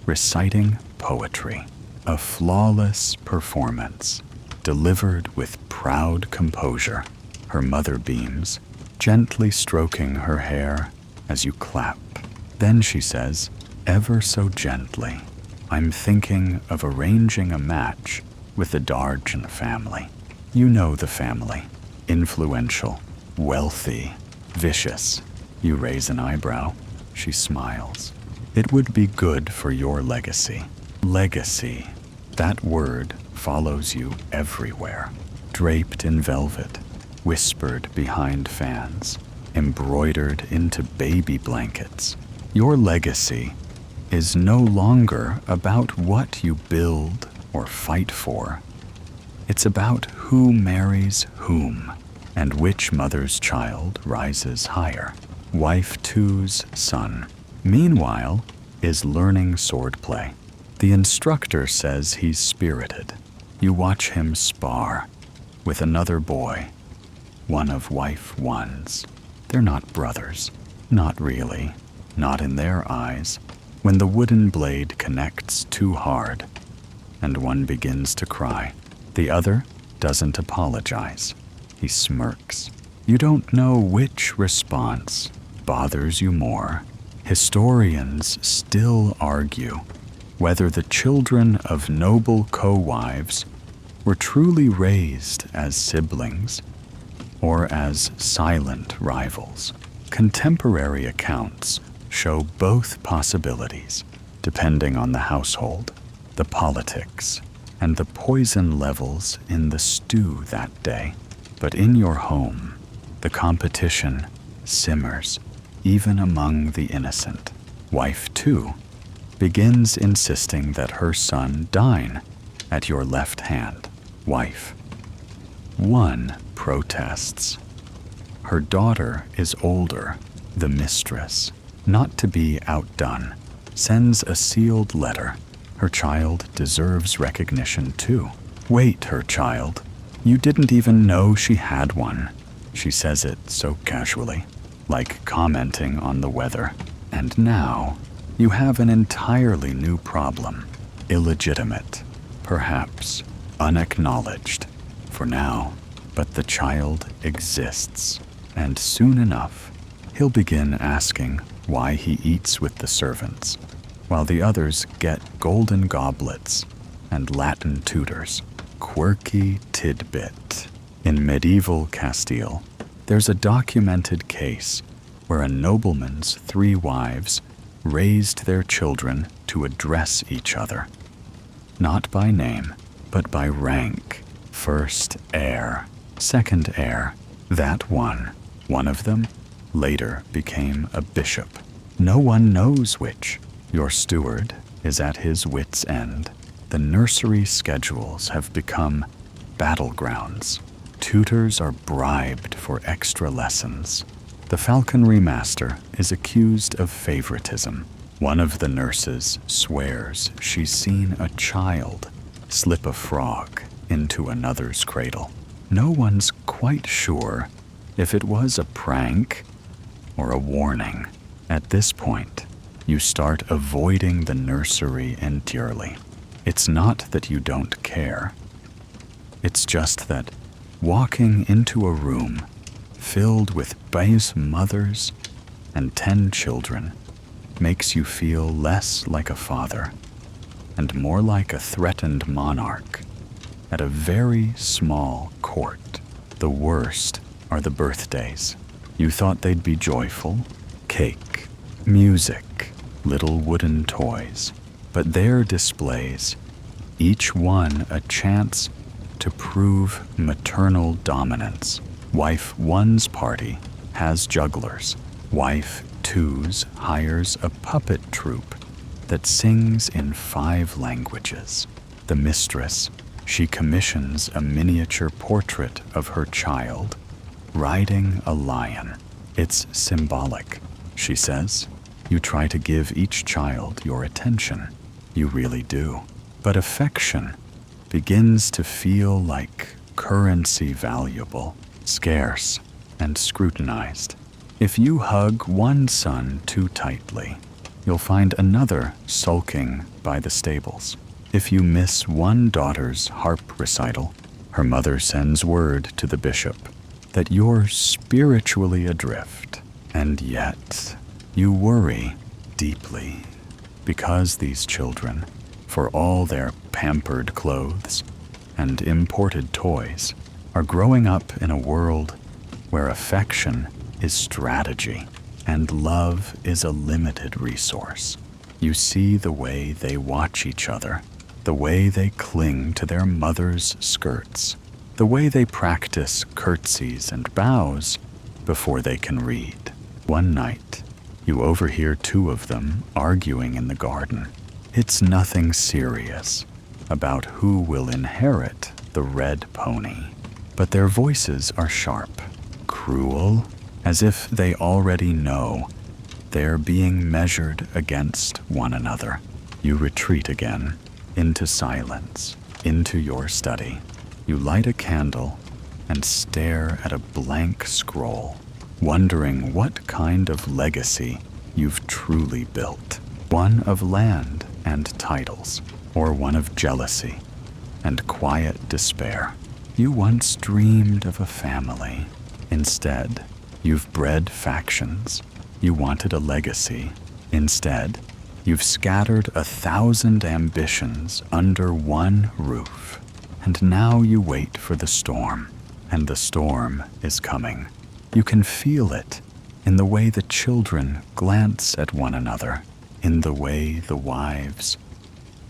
reciting poetry, a flawless performance delivered with proud composure. Her mother beams, gently stroking her hair as you clap. Then she says, ever so gently, "I'm thinking of arranging a match with the Darjan family." You know the family. Influential, wealthy, vicious. You raise an eyebrow. She smiles. It would be good for your legacy. Legacy. That word follows you everywhere. Draped in velvet, whispered behind fans, embroidered into baby blankets. Your legacy is no longer about what you build or fight for. It's about who marries whom, And which mother's child rises higher? Wife two's son, meanwhile, is learning swordplay. The instructor says he's spirited. You watch him spar with another boy, one of wife one's. They're not brothers. Not really. Not in their eyes. When the wooden blade connects too hard, and one begins to cry, the other doesn't apologize. He smirks. You don't know which response bothers you more. Historians still argue whether the children of noble co-wives were truly raised as siblings or as silent rivals. Contemporary accounts show both possibilities, depending on the household, the politics, and the poison levels in the stew that day. But in your home, the competition simmers, even among the innocent. Wife two begins insisting that her son dine at your left hand. Wife one protests. Her daughter is older. The mistress, not to be outdone, sends a sealed letter. Her child deserves recognition too. Wait, her child. You didn't even know she had one. She says it so casually, like commenting on the weather. And now, you have an entirely new problem. Illegitimate, perhaps unacknowledged, for now. But the child exists, and soon enough, he'll begin asking why he eats with the servants, while the others get golden goblets and Latin tutors. Quirky tidbit. In medieval Castile, there's a documented case where a nobleman's 3 wives raised their children to address each other, not by name, but by rank. First heir, second heir, that one of them, later became a bishop. No one knows which. Your steward is at his wit's end. The nursery schedules have become battlegrounds. Tutors are bribed for extra lessons. The falconry master is accused of favoritism. One of the nurses swears she's seen a child slip a frog into another's cradle. No one's quite sure if it was a prank or a warning. At this point, you start avoiding the nursery entirely. It's not that you don't care. It's just that walking into a room filled with base mothers and 10 children makes you feel less like a father and more like a threatened monarch at a very small court. The worst are the birthdays. You thought they'd be joyful, cake, music, little wooden toys, but their displays, each one a chance to prove maternal dominance. Wife one's party has jugglers. Wife two's hires a puppet troupe that sings in 5 languages. The mistress, she commissions a miniature portrait of her child riding a lion. It's symbolic, she says. You try to give each child your attention. You really do. But affection begins to feel like currency valuable, scarce, and scrutinized. If you hug one son too tightly, you'll find another sulking by the stables. If you miss one daughter's harp recital, her mother sends word to the bishop that you're spiritually adrift. And yet, you worry deeply because these children, for all their pampered clothes and imported toys, are growing up in a world where affection is strategy and love is a limited resource. You see the way they watch each other, the way they cling to their mother's skirts, the way they practice curtsies and bows before they can read. One night, you overhear 2 of them arguing in the garden. It's nothing serious about who will inherit the red pony. but their voices are sharp, cruel, as if they already know they're being measured against one another. You retreat again, into silence, into your study. You light a candle and stare at a blank scroll, wondering what kind of legacy you've truly built. One of land and titles, or one of jealousy and quiet despair. You once dreamed of a family. Instead, you've bred factions. You wanted a legacy. Instead, you've scattered 1,000 ambitions under one roof. And now you wait for the storm, and the storm is coming. You can feel it in the way the children glance at one another, in the way the wives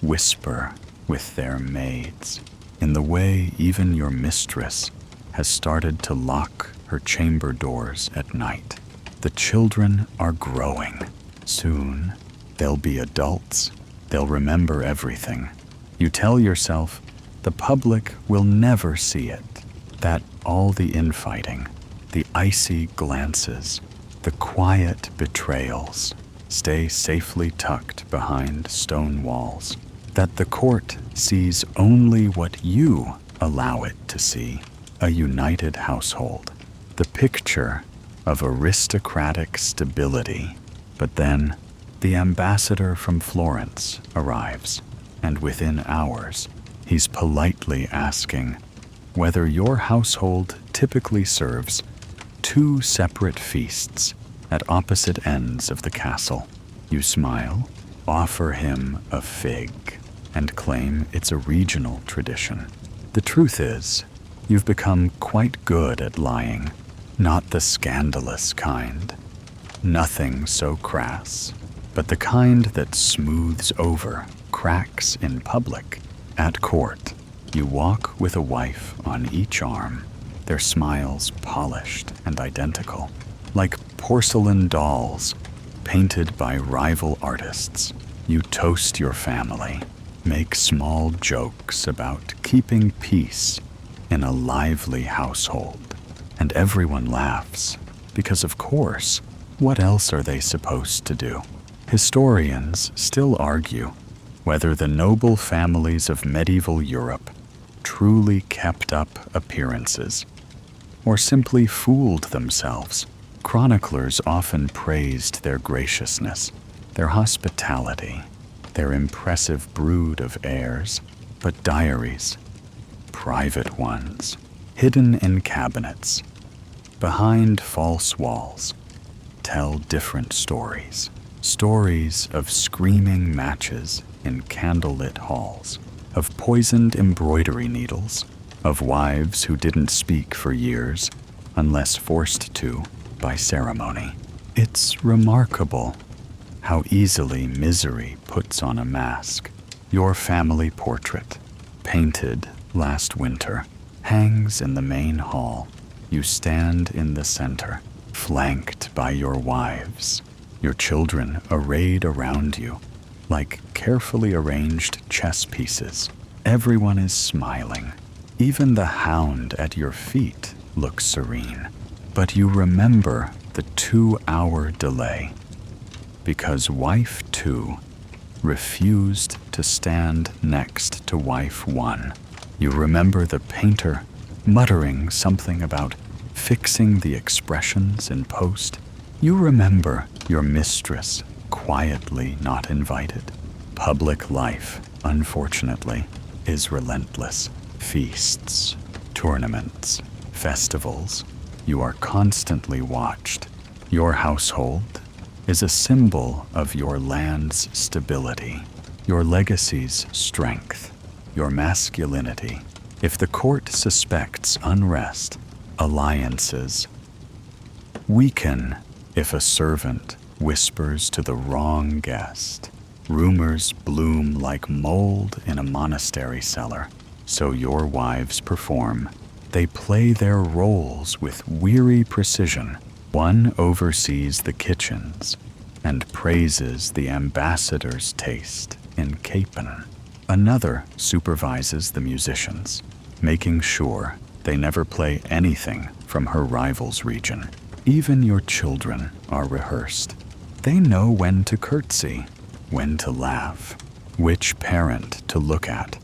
whisper with their maids, in the way even your mistress has started to lock her chamber doors at night. The children are growing. Soon, they'll be adults. They'll remember everything. You tell yourself the public will never see it, that all the infighting, the icy glances, the quiet betrayals stay safely tucked behind stone walls, that the court sees only what you allow it to see, a united household, the picture of aristocratic stability. But then the ambassador from Florence arrives, and within hours, he's politely asking whether your household typically serves 2 separate feasts at opposite ends of the castle. You smile, offer him a fig, and claim it's a regional tradition. The truth is, you've become quite good at lying, not the scandalous kind. Nothing so crass, but the kind that smooths over cracks in public. At court, you walk with a wife on each arm, their smiles polished and identical, like porcelain dolls painted by rival artists. You toast your family, make small jokes about keeping peace in a lively household, and everyone laughs, because of course, what else are they supposed to do? Historians still argue whether the noble families of medieval Europe truly kept up appearances, or simply fooled themselves. Chroniclers often praised their graciousness, their hospitality, their impressive brood of heirs, but diaries, private ones, hidden in cabinets, behind false walls, tell different stories. Stories of screaming matches in candlelit halls, of poisoned embroidery needles, of wives who didn't speak for years unless forced to by ceremony. It's remarkable how easily misery puts on a mask. Your family portrait, painted last winter, hangs in the main hall. You stand in the center, flanked by your wives, your children arrayed around you like carefully arranged chess pieces. Everyone is smiling. Even the hound at your feet looks serene. But you remember the 2-hour delay, because wife 2 refused to stand next to wife 1. You remember the painter muttering something about fixing the expressions in post. You remember your mistress quietly not invited. Public life, unfortunately, is relentless. Feasts, tournaments, festivals. You are constantly watched. Your household is a symbol of your land's stability, your legacy's strength, your masculinity. If the court suspects unrest, alliances weaken. If a servant whispers to the wrong guest, rumors bloom like mold in a monastery cellar. So your wives perform. They play their roles with weary precision. One oversees the kitchens and praises the ambassador's taste in capon. Another supervises the musicians, making sure They never play anything from her rival's region. Even your children are rehearsed. They know when to curtsy, when to laugh, which parent to look at.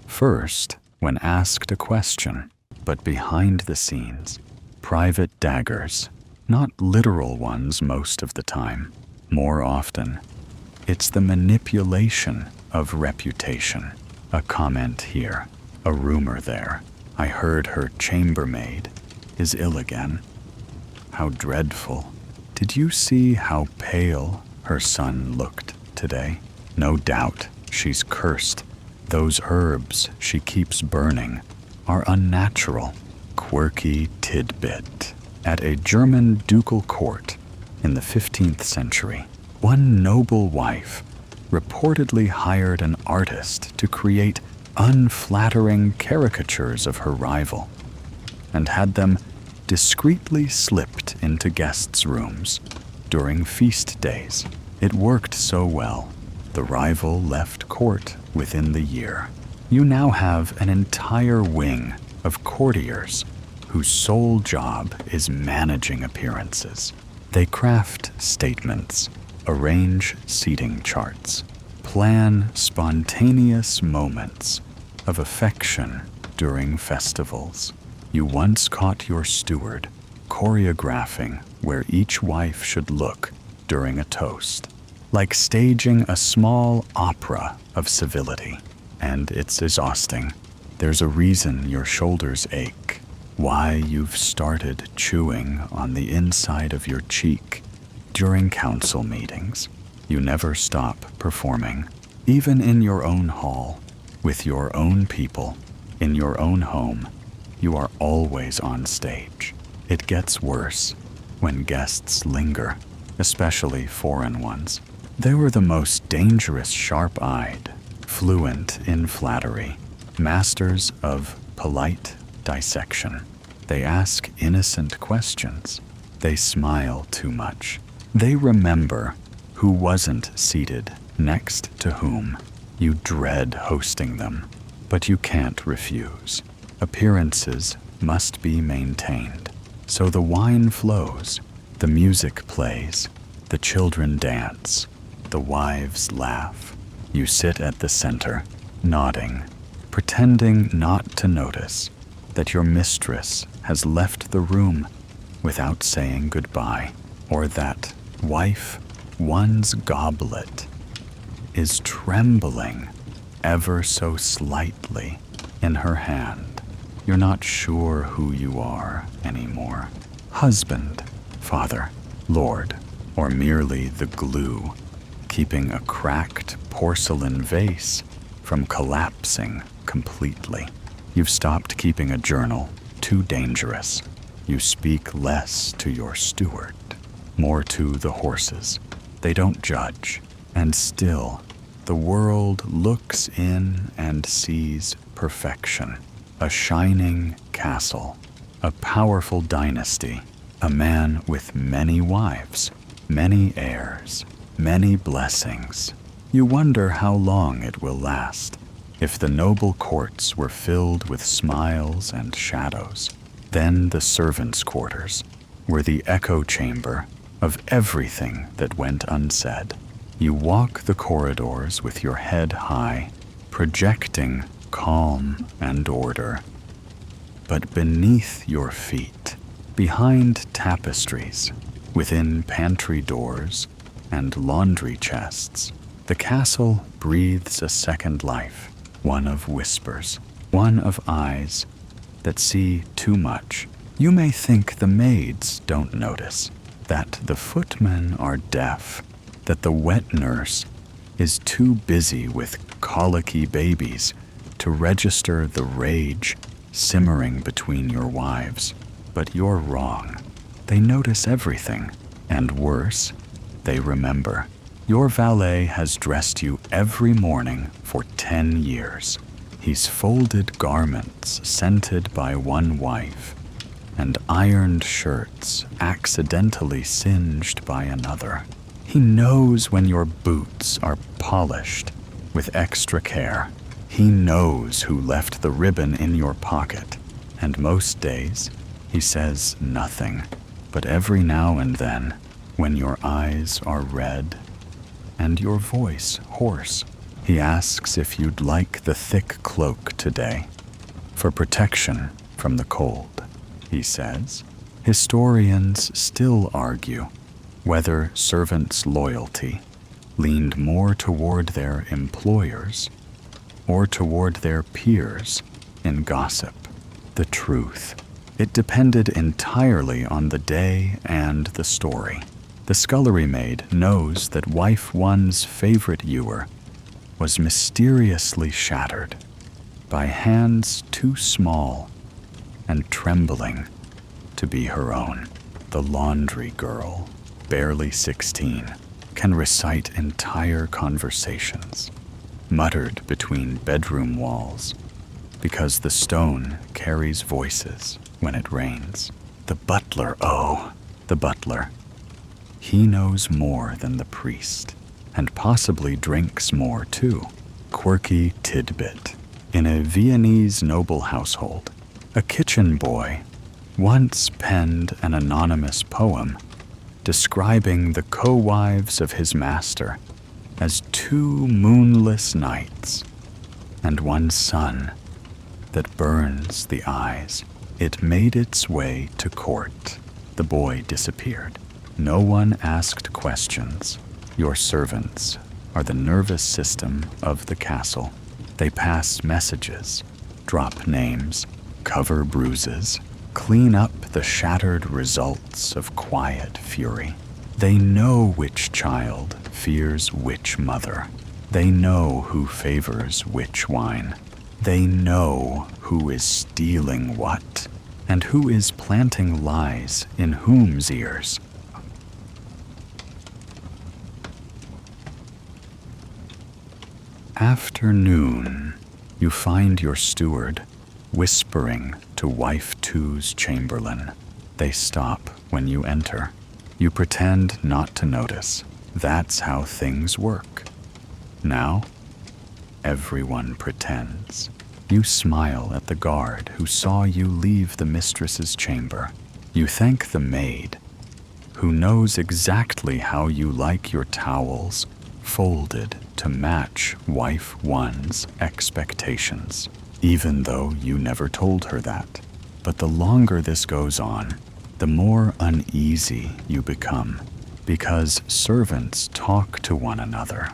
First, when asked a question, but behind the scenes, private daggers, not literal ones most of the time. More often, it's the manipulation of reputation. A comment here, a rumor there. I heard her chambermaid is ill again. How dreadful. Did you see how pale her son looked today? No doubt she's cursed. Those herbs she keeps burning are unnatural. Quirky tidbit. At a German ducal court in the 15th century, one noble wife reportedly hired an artist to create unflattering caricatures of her rival and had them discreetly slipped into guests' rooms during feast days. It worked so well, the rival left court within the year. You now have an entire wing of courtiers whose sole job is managing appearances. They craft statements, arrange seating charts, plan spontaneous moments of affection during festivals. You once caught your steward choreographing where each wife should look during a toast, like staging a small opera of civility. And it's exhausting. There's a reason your shoulders ache, why you've started chewing on the inside of your cheek during council meetings. You never stop performing, even in your own hall, with your own people, in your own home. You are always on stage. It gets worse when guests linger, especially foreign ones. They were the most dangerous, sharp-eyed, fluent in flattery, masters of polite dissection. They ask innocent questions. They smile too much. They remember who wasn't seated next to whom. You dread hosting them, but you can't refuse. Appearances must be maintained. So the wine flows, the music plays, the children dance, the wives laugh. You sit at the center, nodding, pretending not to notice that your mistress has left the room without saying goodbye, or that wife, one's goblet, is trembling ever so slightly in her hand. You're not sure who you are anymore. Husband, father, lord, or merely the glue, keeping a cracked porcelain vase from collapsing completely. You've stopped keeping a journal, too dangerous. You speak less to your steward, more to the horses. They don't judge, and still, the world looks in and sees perfection. A shining castle, a powerful dynasty, a man with many wives, many heirs, many blessings. You wonder how long it will last. If the noble courts were filled with smiles and shadows, then the servants' quarters were the echo chamber of everything that went unsaid. You walk the corridors with your head high, projecting calm and order. But beneath your feet, behind tapestries, within pantry doors and laundry chests, the castle breathes a second life, one of whispers, one of eyes that see too much. You may think the maids don't notice, that the footmen are deaf, that the wet nurse is too busy with colicky babies to register the rage simmering between your wives. But you're wrong. They notice everything, and worse, they remember. Your valet has dressed you every morning for 10 years. He's folded garments scented by one wife, and ironed shirts accidentally singed by another. He knows when your boots are polished with extra care. He knows who left the ribbon in your pocket And most days, he says nothing, but every now and then, when your eyes are red and your voice hoarse, he asks if you'd like the thick cloak today, for protection from the cold. He says, historians still argue whether servants' loyalty leaned more toward their employers or toward their peers in gossip. The truth, it depended entirely on the day and the story. The scullery maid knows that wife one's favorite ewer was mysteriously shattered by hands too small and trembling to be her own. The laundry girl, barely 16, can recite entire conversations, muttered between bedroom walls, because the stone carries voices when it rains. The butler, oh, the butler. He knows more than the priest, and possibly drinks more too. Quirky tidbit. In a Viennese noble household, a kitchen boy once penned an anonymous poem describing the co-wives of his master as 2 moonless nights and one sun that burns the eyes. It made its way to court. The boy disappeared. No one asked questions. Your servants are the nervous system of the castle. They pass messages, drop names, cover bruises, clean up the shattered results of quiet fury. They know which child fears which mother. They know who favors which wine. They know who is stealing what, and who is planting lies in whom's ears. Afternoon, you find your steward whispering to wife two's chamberlain. They stop when you enter. You pretend not to notice. That's how things work. Now, everyone pretends. You smile at the guard who saw you leave the mistress's chamber. You thank the maid, who knows exactly how you like your towels folded to match wife one's expectations, even though you never told her that. But the longer this goes on, the more uneasy you become, because servants talk to one another.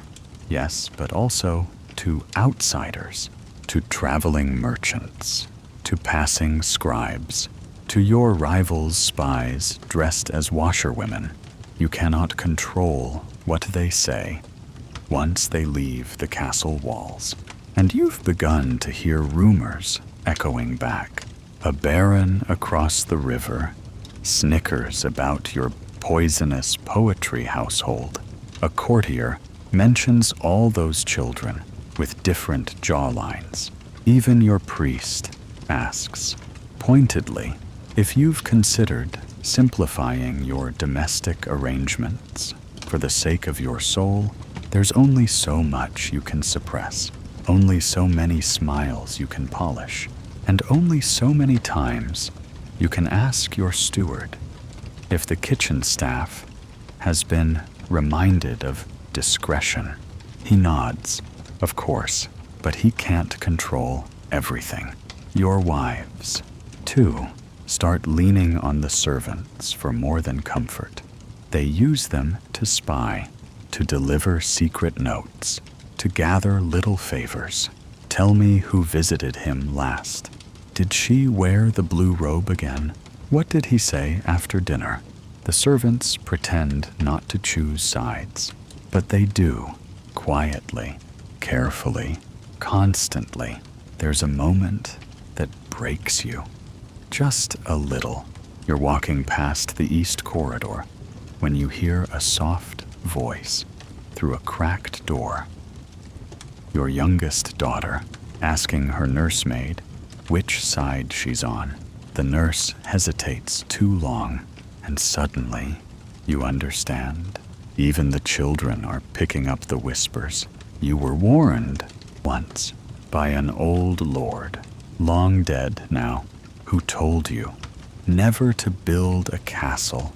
Yes, but also to outsiders, to traveling merchants, to passing scribes, to your rivals' spies dressed as washerwomen. You cannot control what they say once they leave the castle walls, and you've begun to hear rumors echoing back. A baron across the river snickers about your poisonous poetry household. A courtier mentions all those children with different jawlines. Even your priest asks, pointedly, if you've considered simplifying your domestic arrangements for the sake of your soul. There's only so much you can suppress, only so many smiles you can polish, and only so many times you can ask your steward if the kitchen staff has been reminded of discretion. He nods, of course, but he can't control everything. Your wives, too, start leaning on the servants for more than comfort. They use them to spy, to deliver secret notes, to gather little favors. Tell me who visited him last. Did she wear the blue robe again? What did he say after dinner? The servants pretend not to choose sides, but they do, quietly, carefully, constantly. There's a moment that breaks you, just a little. You're walking past the east corridor when you hear a soft voice through a cracked door. Your youngest daughter asking her nursemaid which side she's on. The nurse hesitates too long, and suddenly you understand. Even the children are picking up the whispers. You were warned once by an old lord, long dead now, Who told you never to build a castle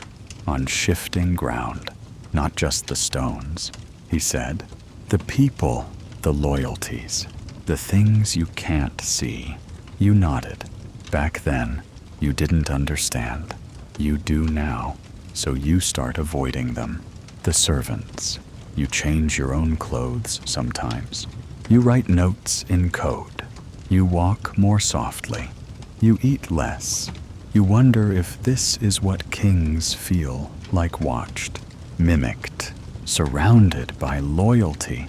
on shifting ground, not just the stones? He said, the people, the loyalties, the things you can't see. You nodded. Back then, you didn't understand. You do now, so you start avoiding them. The servants. You change your own clothes sometimes. You write notes in code. You walk more softly. You eat less. You wonder if this is what kings feel like, watched, mimicked, surrounded by loyalty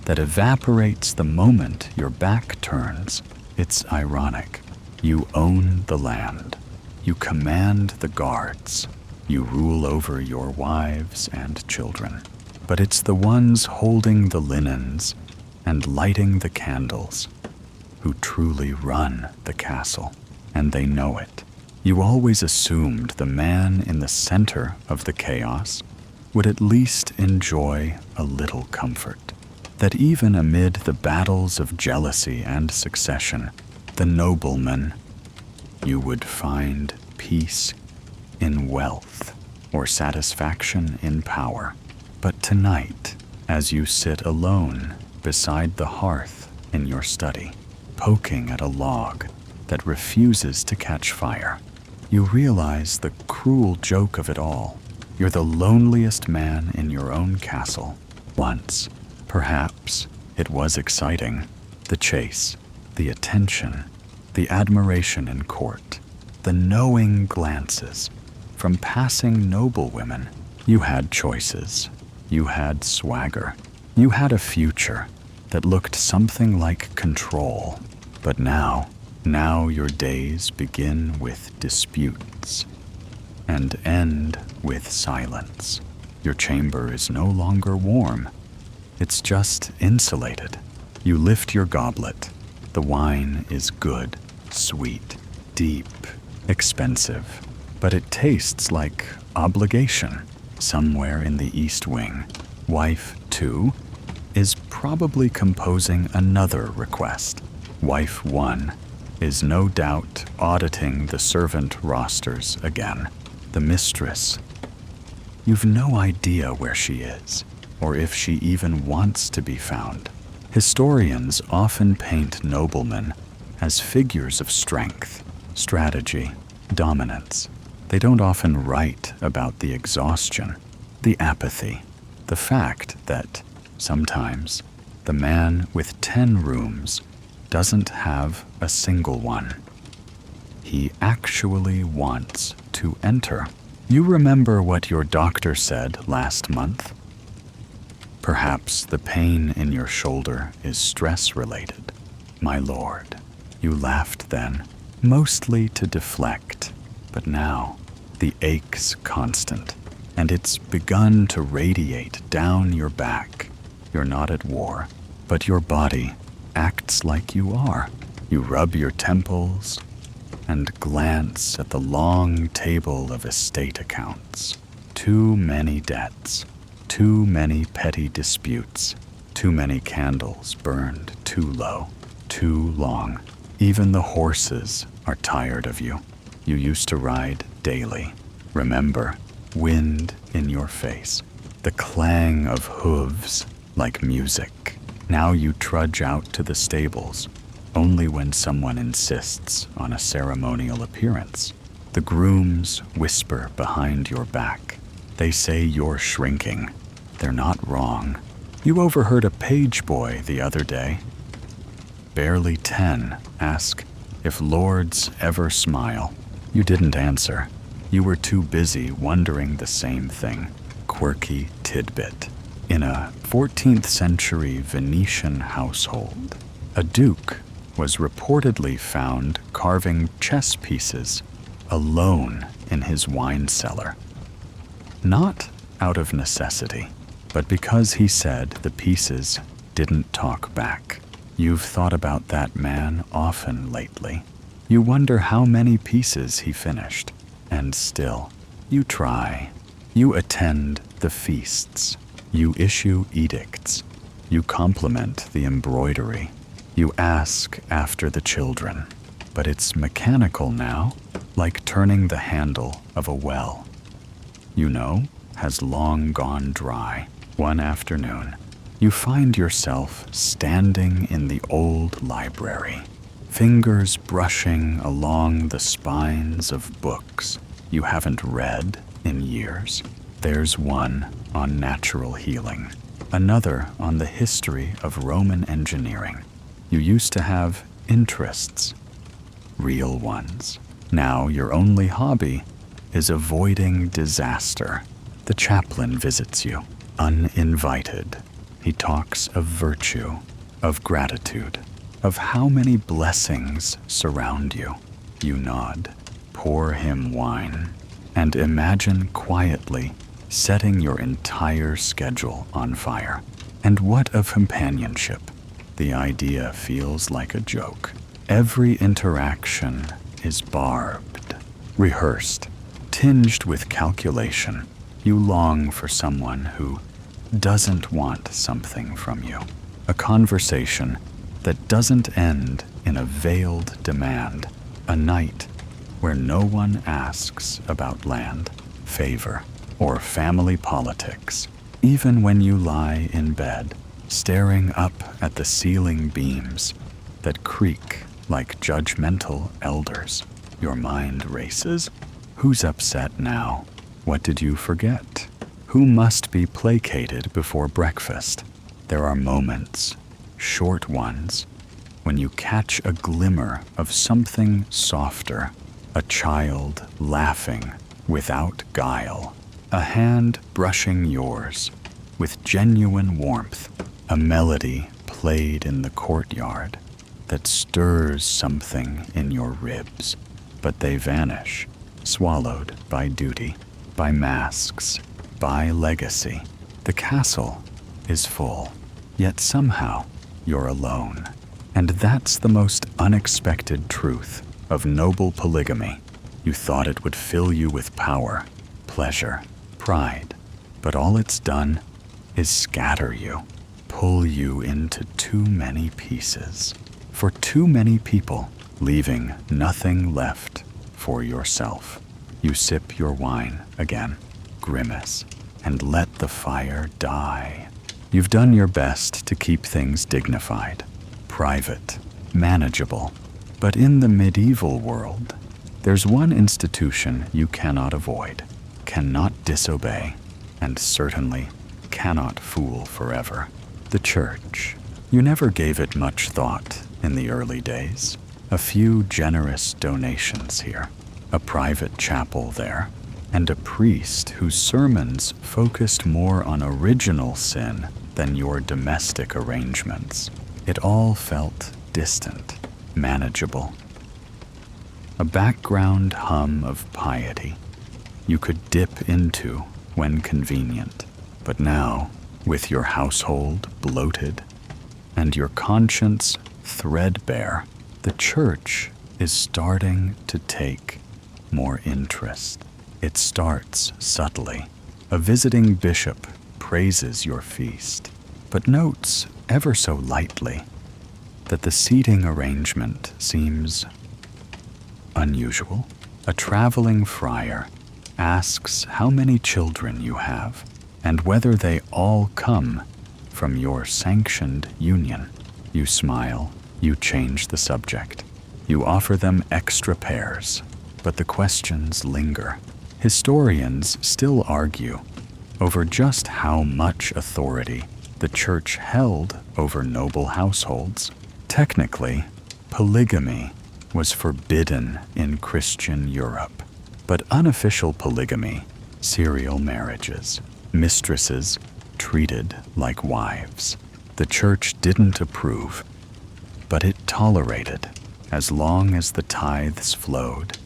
that evaporates the moment your back turns. It's ironic. You own the land. You command the guards. You rule over your wives and children. But it's the ones holding the linens and lighting the candles who truly run the castle, and they know it. You always assumed the man in the center of the chaos would at least enjoy a little comfort, that even amid the battles of jealousy and succession, the nobleman, you would find peace in wealth or satisfaction in power. But tonight, as you sit alone beside the hearth in your study, poking at a log that refuses to catch fire, you realize the cruel joke of it all. You're the loneliest man in your own castle. Once, perhaps, it was exciting. The chase, the attention, the admiration in court, the knowing glances from passing noblewomen. You had choices. You had swagger. You had a future that looked something like control. But now your days begin with disputes and end with silence. Your chamber is no longer warm. It's just insulated. You lift your goblet. The wine is good, sweet, deep, expensive, but it tastes like obligation. Somewhere in the East Wing, Wife 2 is probably composing another request. Wife 1 is no doubt auditing the servant rosters again. The mistress, you've no idea where she is, or if she even wants to be found. Historians often paint noblemen as figures of strength, strategy, dominance. They don't often write about the exhaustion, the apathy, the fact that sometimes the man with 10 rooms doesn't have a single one. He actually wants to enter. You remember what your doctor said last month? Perhaps the pain in your shoulder is stress-related. My lord, you laughed then, mostly to deflect, but now the ache's constant, and it's begun to radiate down your back. You're not at war, but your body acts like you are. You rub your temples and glance at the long table of estate accounts. Too many debts, too many petty disputes, too many candles burned too low, too long. Even the horses are tired of you. You used to ride daily. Remember, wind in your face, the clang of hooves like music. Now you trudge out to the stables only when someone insists on a ceremonial appearance. The grooms whisper behind your back. They say you're shrinking. They're not wrong. You overheard a page boy the other day, barely 10, ask if lords ever smile. You didn't answer. You were too busy wondering the same thing. Quirky tidbit. In a 14th century Venetian household, a duke was reportedly found carving chess pieces alone in his wine cellar. Not out of necessity, but because he said the pieces didn't talk back. You've thought about that man often lately. You wonder how many pieces he finished. And still, you try. You attend the feasts. You issue edicts. You compliment the embroidery. You ask after the children. but it's mechanical now, like turning the handle of a well. You know, has long gone dry. One afternoon, you find yourself standing in the old library, fingers brushing along the spines of books you haven't read in years. There's one on natural healing, another on the history of Roman engineering. You used to have interests, real ones. Now your only hobby is avoiding disaster. The chaplain visits you, uninvited. He talks of virtue, of gratitude, of how many blessings surround you. You nod, pour him wine, and imagine quietly setting your entire schedule on fire. And what of companionship? The idea feels like a joke. Every interaction is barbed, rehearsed, tinged with calculation. You long for someone who doesn't want something from you. A conversation that doesn't end in a veiled demand. A night where no one asks about land, favor, or family politics. Even when you lie in bed, staring up at the ceiling beams that creak like judgmental elders, your mind races. Who's upset now? What did you forget? Who must be placated before breakfast? There are moments, short ones, when you catch a glimmer of something softer, a child laughing without guile, a hand brushing yours with genuine warmth, a melody played in the courtyard that stirs something in your ribs, but they vanish, swallowed by duty, by masks, by legacy. The castle is full, yet somehow you're alone. And that's the most unexpected truth of noble polygamy. You thought it would fill you with power, pleasure, pride, but all it's done is scatter you, pull you into too many pieces, for too many people, leaving nothing left for yourself. You sip your wine again, grimace, and let the fire die. You've done your best to keep things dignified, private, manageable, but in the medieval world, there's one institution you cannot avoid, cannot disobey, and certainly cannot fool forever. The church. You never gave it much thought in the early days. A few generous donations here, a private chapel there, and a priest whose sermons focused more on original sin than your domestic arrangements. It all felt distant, manageable. A background hum of piety you could dip into when convenient. But now, with your household bloated and your conscience threadbare, the church is starting to take more interest. It starts subtly. A visiting bishop praises your feast, but notes ever so lightly that the seating arrangement seems unusual. A traveling friar asks how many children you have and whether they all come from your sanctioned union. You smile, you change the subject. You offer them extra pairs, but the questions linger. Historians still argue over just how much authority the church held over noble households. Technically, polygamy was forbidden in Christian Europe, but unofficial polygamy, serial marriages, mistresses treated like wives, the church didn't approve, but it tolerated as long as the tithes flowed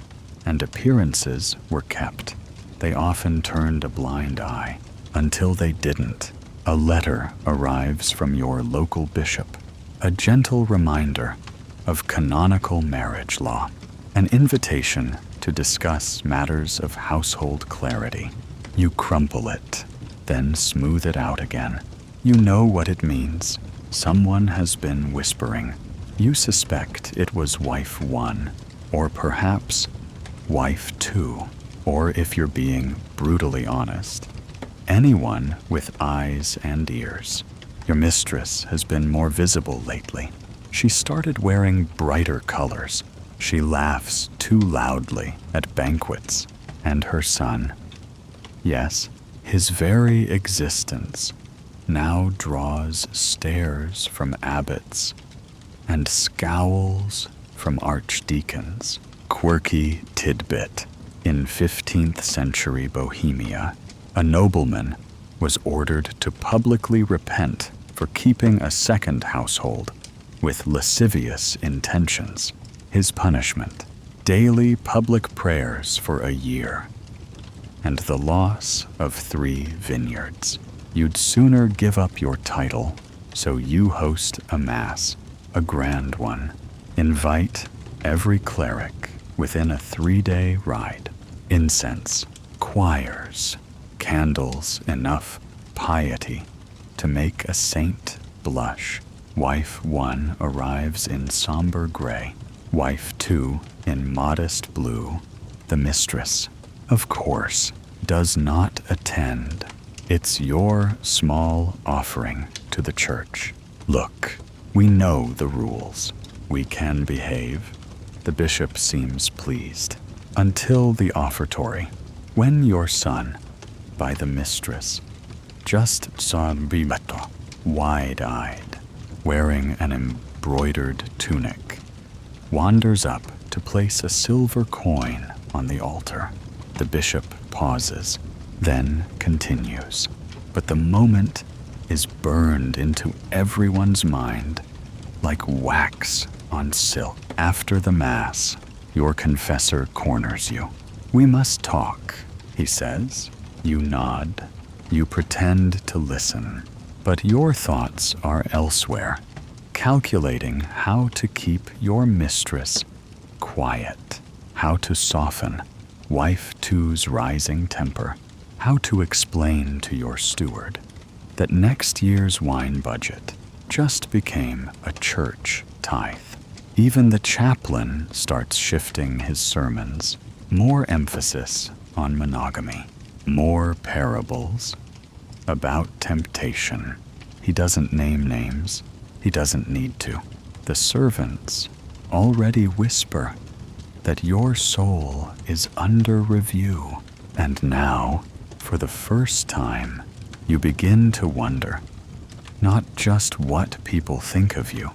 and appearances were kept. They often turned a blind eye until they didn't. A letter arrives from your local bishop, a gentle reminder of canonical marriage law, an invitation to discuss matters of household clarity. You crumple it, then smooth it out again. You know what it means. Someone has been whispering, You suspect it was wife 1, or perhaps wife 2, or if you're being brutally honest, anyone with eyes and ears. Your mistress has been more visible lately. She started wearing brighter colors. She laughs too loudly at banquets, and her son, yes, his very existence, now draws stares from abbots and scowls from archdeacons. Quirky tidbit. In 15th century Bohemia, a nobleman was ordered to publicly repent for keeping a second household with lascivious intentions. His punishment, daily public prayers for a year, and the loss of 3 vineyards. You'd sooner give up your title, so you host a mass, a grand one. Invite every cleric within a 3-day ride. Incense, choirs, candles, enough piety to make a saint blush. Wife 1 arrives in somber gray, wife 2 in modest blue. The mistress, of course, does not attend. It's your small offering to the church. Look, we know the rules. We can behave. The bishop seems pleased. Until the offertory, when your son, by the mistress, just sambimeto, wide-eyed, wearing an embroidered tunic, wanders up to place a silver coin on the altar. The bishop pauses, then continues. But the moment is burned into everyone's mind like wax on silk. After the Mass, your confessor corners you. We must talk, he says. You nod. You pretend to listen. But your thoughts are elsewhere, calculating how to keep your mistress quiet, how to soften wife 2's rising temper, how to explain to your steward that next year's wine budget just became a church tithe. Even the chaplain starts shifting his sermons, more emphasis on monogamy, more parables about temptation. He doesn't name names. He doesn't need to. The servants already whisper that your soul is under review. And now, for the first time, you begin to wonder not just what people think of you,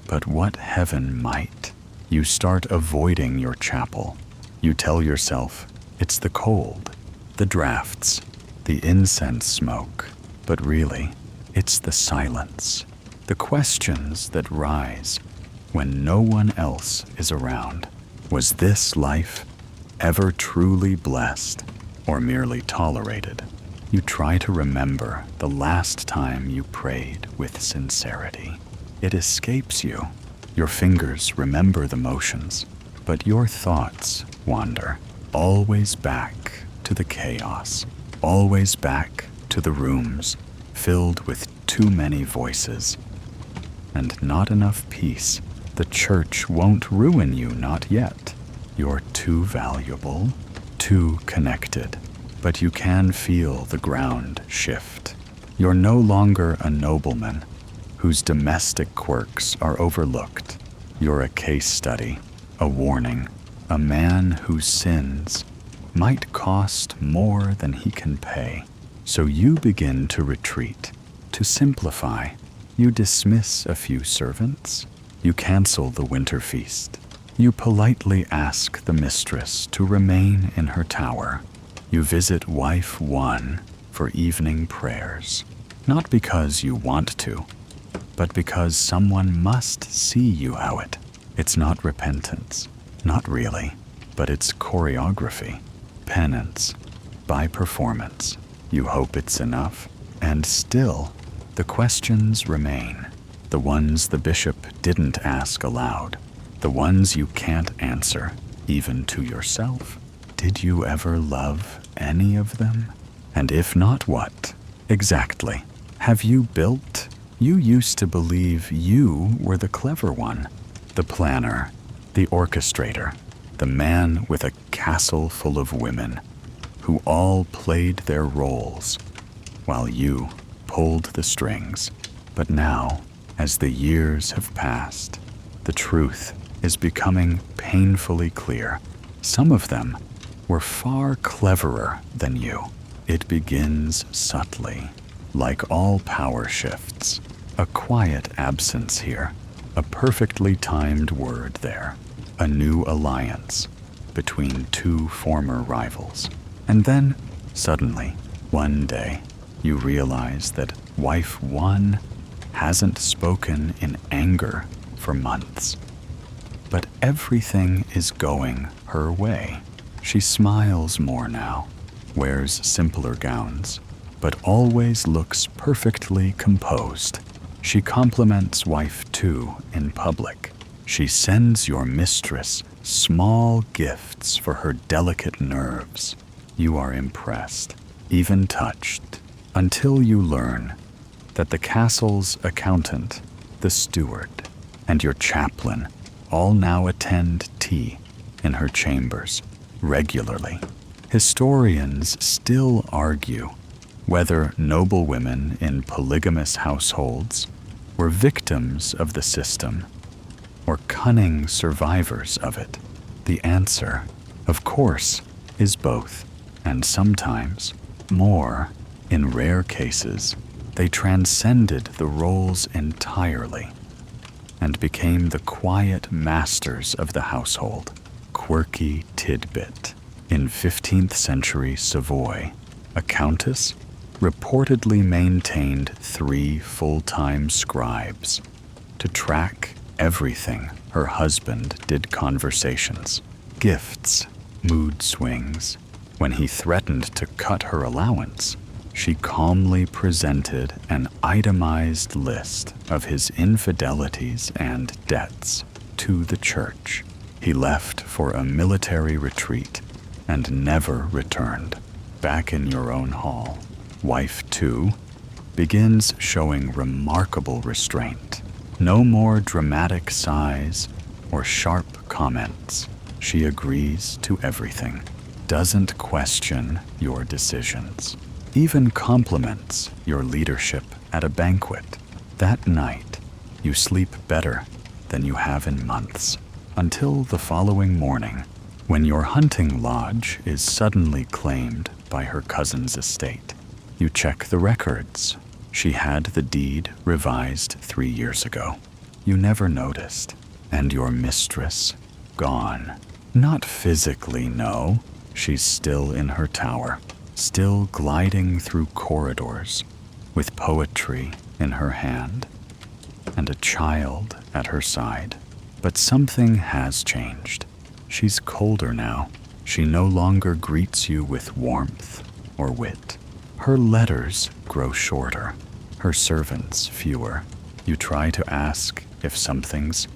but what heaven might. You start avoiding your chapel. You tell yourself it's the cold, the drafts, the incense smoke, but really, it's the silence, the questions that rise when no one else is around. Was this life ever truly blessed or merely tolerated? You try to remember the last time you prayed with sincerity. It escapes you. Your fingers remember the motions, but your thoughts wander, always back to the chaos, always back to the rooms filled with too many voices and not enough peace. The church won't ruin you, not yet. You're too valuable, too connected, but you can feel the ground shift. You're no longer a nobleman whose domestic quirks are overlooked. You're a case study, a warning, a man whose sins might cost more than he can pay. So you begin to retreat, to simplify. You dismiss a few servants. You cancel the winter feast. You politely ask the mistress to remain in her tower. You visit wife 1 for evening prayers, not because you want to, but because someone must see you out. It's not repentance, not really, but it's choreography, penance, by performance. You hope it's enough, and still, the questions remain. The ones the bishop didn't ask aloud, the ones you can't answer, even to yourself. Did you ever love any of them? And if not, what? Exactly. Have you built You used to believe you were the clever one, the planner, the orchestrator, the man with a castle full of women who all played their roles while you pulled the strings. But now, as the years have passed, the truth is becoming painfully clear. Some of them were far cleverer than you. It begins subtly, like all power shifts. A quiet absence here, a perfectly timed word there, a new alliance between two former rivals. And then, suddenly, one day, you realize that wife one hasn't spoken in anger for months. But everything is going her way. She smiles more now, wears simpler gowns, but always looks perfectly composed. She compliments wife two in public. She sends your mistress small gifts for her delicate nerves. You are impressed, even touched, until you learn that the castle's accountant, the steward, and your chaplain all now attend tea in her chambers regularly. Historians still argue whether noblewomen in polygamous households were victims of the system or cunning survivors of it. The answer, of course, is both, and sometimes more. In rare cases, they transcended the roles entirely and became the quiet masters of the household. Quirky tidbit. In 15th century Savoy, a countess reportedly maintained 3 full-time scribes to track everything her husband did: conversations, gifts, mood swings. When he threatened to cut her allowance, she calmly presented an itemized list of his infidelities and debts to the church. He left for a military retreat and never returned. Back in your own hall, wife 2 begins showing remarkable restraint. No more dramatic sighs or sharp comments. She agrees to everything, doesn't question your decisions, even compliments your leadership at a banquet. That night, you sleep better than you have in months, until the following morning, when your hunting lodge is suddenly claimed by her cousin's estate. You check the records. She had the deed revised 3 years ago. You never noticed. And your mistress, gone. Not physically, no. She's still in her tower, still gliding through corridors, with poetry in her hand and a child at her side. But something has changed. She's colder now. She no longer greets you with warmth or wit. Her letters grow shorter, her servants fewer. You try to ask if something's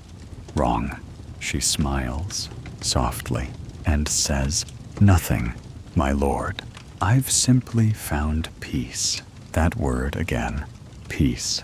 wrong. She smiles softly and says, "Nothing, my lord. I've simply found peace." That word again, peace.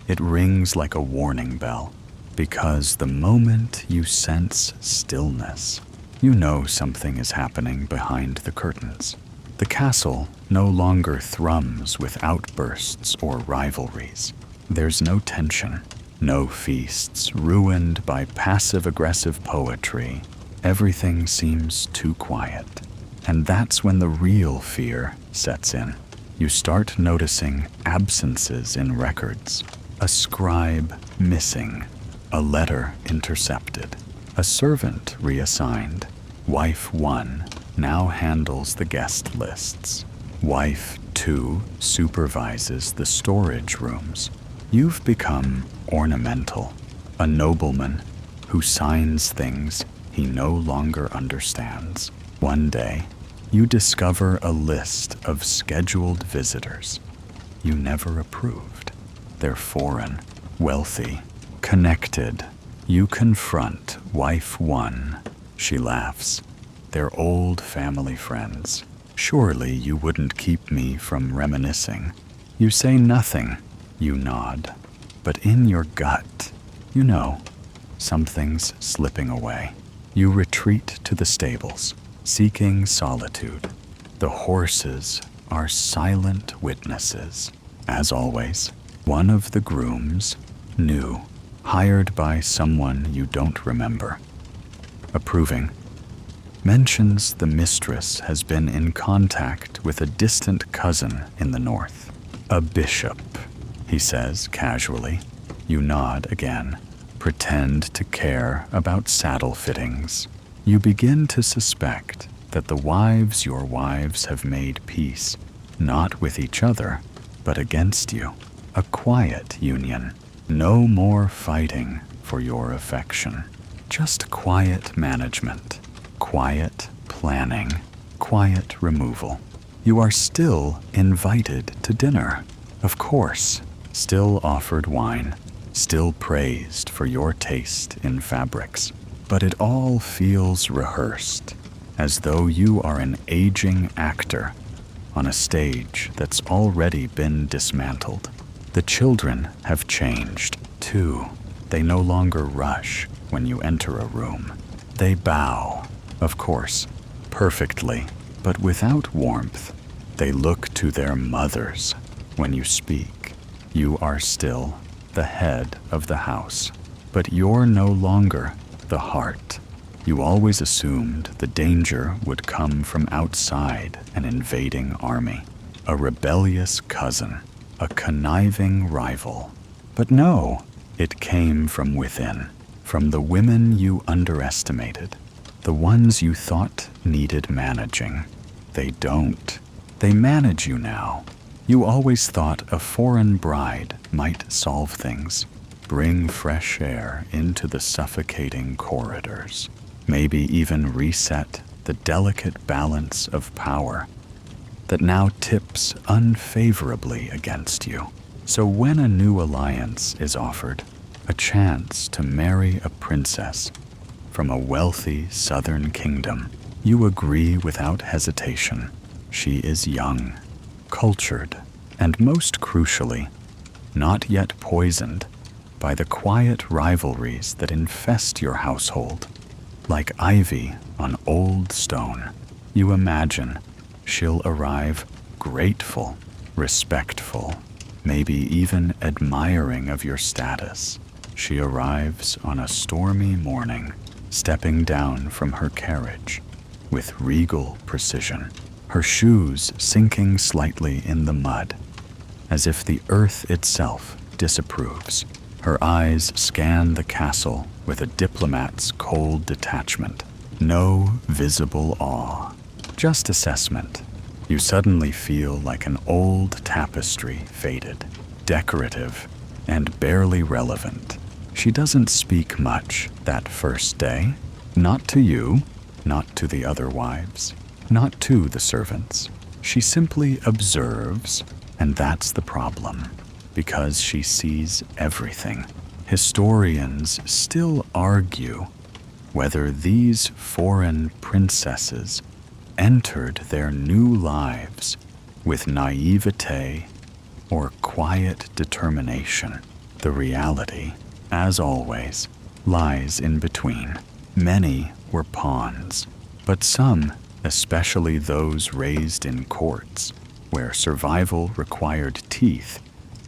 It rings like a warning bell, because the moment you sense stillness, you know something is happening behind the curtains. The castle no longer thrums with outbursts or rivalries. There's no tension, no feasts ruined by passive-aggressive poetry. Everything seems too quiet. And that's when the real fear sets in. You start noticing absences in records. A scribe missing, a letter intercepted, a servant reassigned. Wife 1 now handles the guest lists. Wife 2 supervises the storage rooms. You've become ornamental, a nobleman who signs things he no longer understands. One day, you discover a list of scheduled visitors you never approved. They're foreign, wealthy, connected. You confront wife 1. She laughs. They're old family friends. Surely you wouldn't keep me from reminiscing. You say nothing. You nod. But in your gut, you know, something's slipping away. You retreat to the stables, seeking solitude. The horses are silent witnesses. As always, one of the grooms, new, hired by someone you don't remember, approving, mentions the mistress has been in contact with a distant cousin in the north. A bishop, he says casually. You nod again, pretend to care about saddle fittings. You begin to suspect that the wives your wives have made peace, not with each other, but against you. A quiet union. No more fighting for your affection. Just quiet management, quiet planning, quiet removal. You are still invited to dinner, of course, still offered wine, still praised for your taste in fabrics. But it all feels rehearsed, as though you are an aging actor on a stage that's already been dismantled. The children have changed, too. They no longer rush when you enter a room. They bow, of course, perfectly, but without warmth. They look to their mothers when you speak. You are still the head of the house, but you're no longer the heart. You always assumed the danger would come from outside an invading army, a rebellious cousin, a conniving rival. But no, it came from within, from the women you underestimated, the ones you thought needed managing. They don't. They manage you now. You always thought a foreign bride might solve things, bring fresh air into the suffocating corridors. Maybe even reset the delicate balance of power that now tips unfavorably against you. So when a new alliance is offered, a chance to marry a princess from a wealthy southern kingdom, you agree without hesitation. She is young, cultured, and most crucially, not yet poisoned by the quiet rivalries that infest your household. Like ivy on old stone, you imagine she'll arrive grateful, respectful, maybe even admiring of your status. She arrives on a stormy morning, stepping down from her carriage with regal precision, her shoes sinking slightly in the mud, as if the earth itself disapproves. Her eyes scan the castle with a diplomat's cold detachment. No visible awe, just assessment. You suddenly feel like an old tapestry, faded, decorative, and barely relevant. She doesn't speak much that first day. Not to you, not to the other wives, not to the servants. She simply observes, and that's the problem, because she sees everything. Historians still argue whether these foreign princesses entered their new lives with naivete or quiet determination. The reality, as always, lies in between. Many were pawns, but some, especially those raised in courts, where survival required teeth,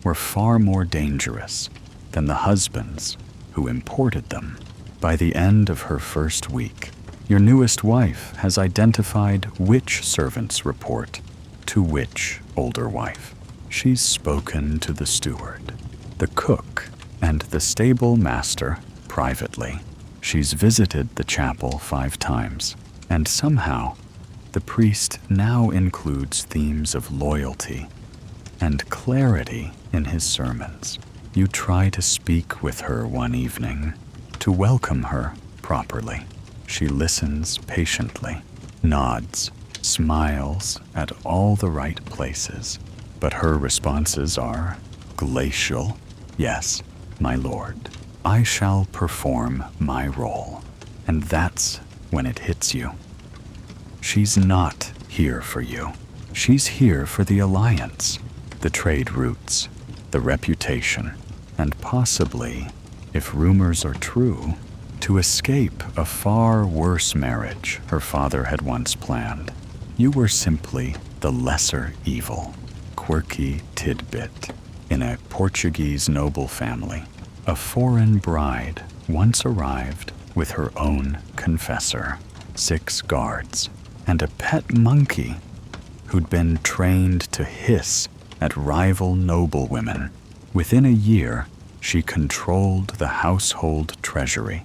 were far more dangerous than the husbands who imported them. By the end of her first week, your newest wife has identified which servants report to which older wife. She's spoken to the steward, the cook, and the stable master privately. She's visited the chapel 5 times, and somehow the priest now includes themes of loyalty and clarity in his sermons. You try to speak with her one evening, to welcome her properly. She listens patiently, nods, smiles at all the right places, but her responses are glacial. Yes, my lord, I shall perform my role. And that's when it hits you. She's not here for you. She's here for the alliance, the trade routes, the reputation, and possibly, if rumors are true, to escape a far worse marriage her father had once planned. You were simply the lesser evil, quirky tidbit in a Portuguese noble family. A foreign bride once arrived with her own confessor, 6 guards, and a pet monkey who'd been trained to hiss at rival noblewomen. Within a year, she controlled the household treasury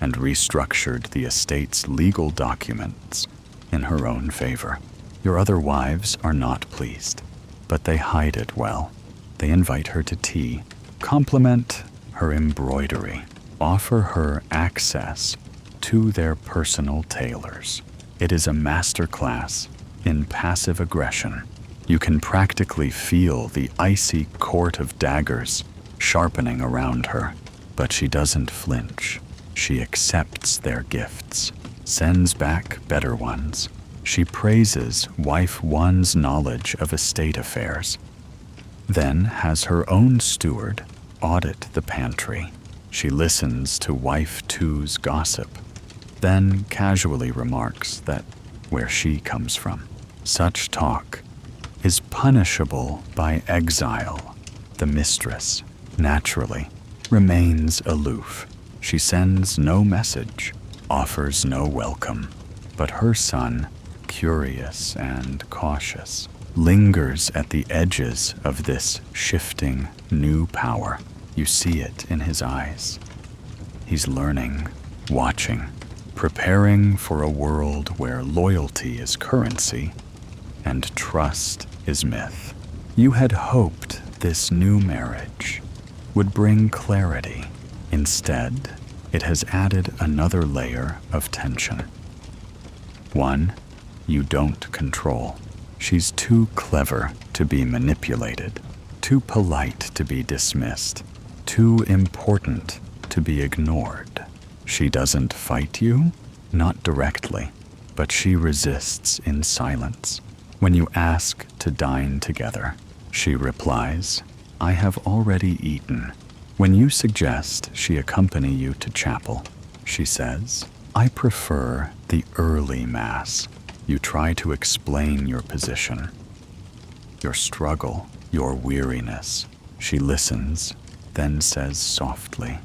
and restructured the estate's legal documents in her own favor. Your other wives are not pleased, but they hide it well. They invite her to tea, compliment her embroidery, offer her access to their personal tailors. It is a masterclass in passive aggression. You can practically feel the icy court of daggers sharpening around her, but she doesn't flinch. She accepts their gifts, sends back better ones. She praises wife one's knowledge of estate affairs, then has her own steward audit the pantry. She listens to wife two's gossip, then casually remarks that where she comes from. Such talk is punishable by exile. The mistress, naturally, remains aloof. She sends no message, offers no welcome, but her son, curious and cautious, lingers at the edges of this shifting new power. You see it in his eyes. He's learning, watching, preparing for a world where loyalty is currency and trust is myth. You had hoped this new marriage would bring clarity. Instead, it has added another layer of tension. One you don't control. She's too clever to be manipulated, too polite to be dismissed, too important to be ignored. She doesn't fight you, not directly, but she resists in silence. When you ask to dine together, she replies, "I have already eaten." When you suggest she accompany you to chapel, she says, "I prefer the early Mass." You try to explain your position, your struggle, your weariness. She listens, then says softly,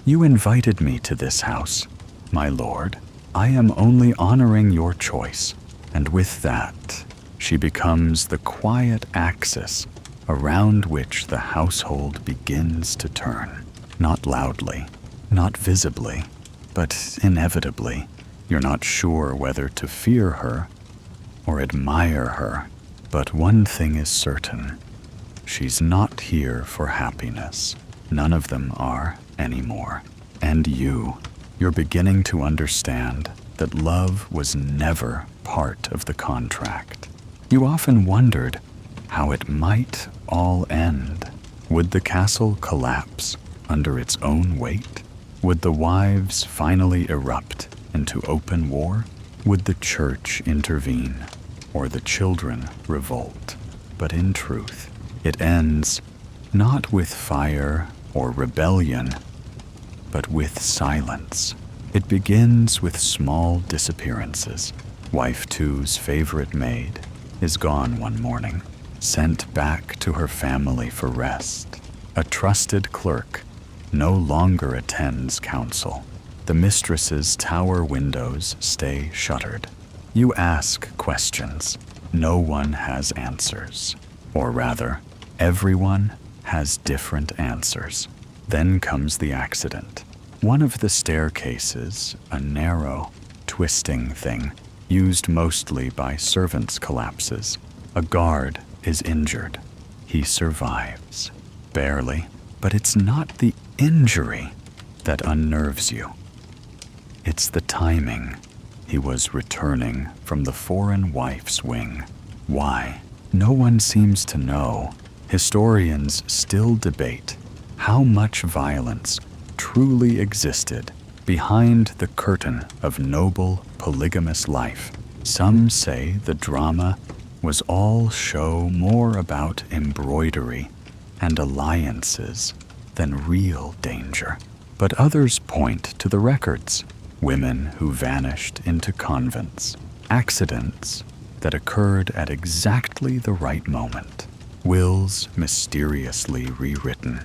"You invited me to this house, my lord. I am only honoring your choice." And with that, she becomes the quiet axis around which the household begins to turn. Not loudly, not visibly, but inevitably. You're not sure whether to fear her or admire her, but one thing is certain. She's not here for happiness. None of them are anymore. And you're beginning to understand that love was never part of the contract. You often wondered how it might all end. Would the castle collapse under its own weight? Would the wives finally erupt into open war? Would the church intervene, or the children revolt? But in truth, it ends not with fire or rebellion, but with silence. It begins with small disappearances. Wife two's favorite maid is gone one morning, sent back to her family for rest. A trusted clerk no longer attends council. The mistress's tower windows stay shuttered. You ask questions. No one has answers. Or rather, everyone has different answers. Then comes the accident. One of the staircases, a narrow, twisting thing, used mostly by servants, collapses. A guard is injured. He survives. Barely, but it's not the injury that unnerves you. It's the timing. He was returning from the foreign wife's wing. Why? No one seems to know. Historians still debate how much violence truly existed behind the curtain of noble polygamous life. Some say the drama was all show, more about embroidery and alliances than real danger. But others point to the records, women who vanished into convents, accidents that occurred at exactly the right moment, wills mysteriously rewritten,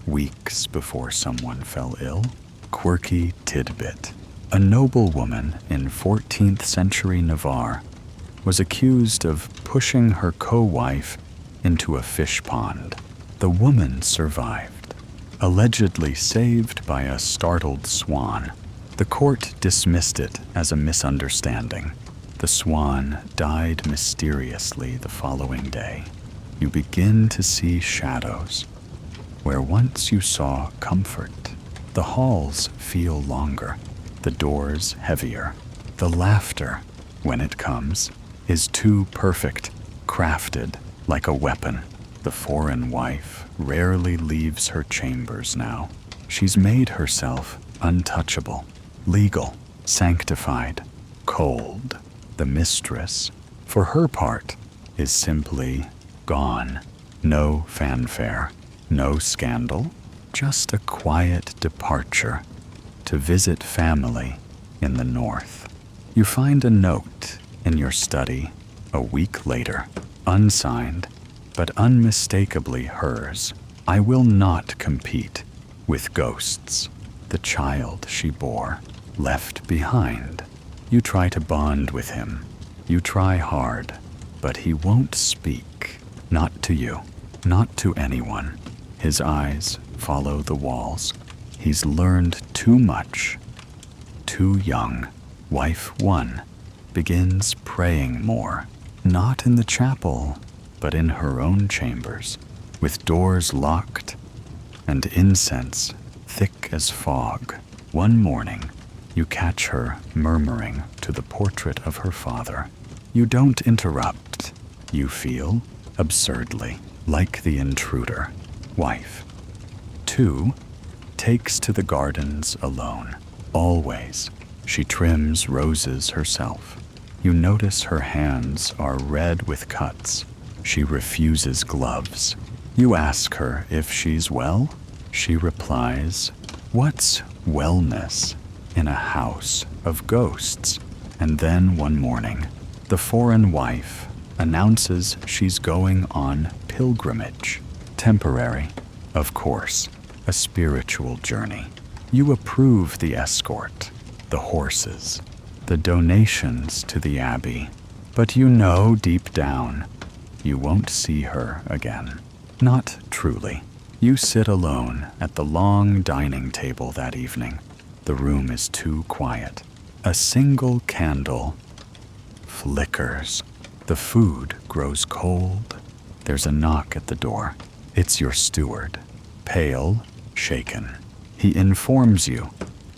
weeks before someone fell ill. Quirky tidbit. A noblewoman in 14th century Navarre was accused of pushing her co-wife into a fish pond. The woman survived, allegedly saved by a startled swan. The court dismissed it as a misunderstanding. The swan died mysteriously the following day. You begin to see shadows where once you saw comfort. The halls feel longer, the doors heavier. The laughter, when it comes, is too perfect, crafted like a weapon. The foreign wife rarely leaves her chambers now. She's made herself untouchable, legal, sanctified, cold. The mistress, for her part, is simply gone. No fanfare, no scandal, just a quiet departure to visit family in the north. You find a note in your study a week later, unsigned, but unmistakably hers. I will not compete with ghosts. The child she bore, left behind. You try to bond with him. You try hard, but he won't speak. Not to you, not to anyone. His eyes follow the walls. He's learned too much, too young. Wife 1 begins praying more, not in the chapel, but in her own chambers, with doors locked and incense thick as fog. One morning, you catch her murmuring to the portrait of her father. You don't interrupt. You feel, absurdly, like the intruder. Wife 2 takes to the gardens alone. Always. She trims roses herself. You notice her hands are red with cuts. She refuses gloves. You ask her if she's well. She replies, "What's wellness in a house of ghosts?" And then one morning, the foreign wife announces she's going on pilgrimage. Temporary, of course, a spiritual journey. You approve the escort, the horses, the donations to the abbey, but you know deep down you won't see her again. Not truly. You sit alone at the long dining table that evening. The room is too quiet. A single candle flickers. The food grows cold. There's a knock at the door. It's your steward, pale, shaken. He informs you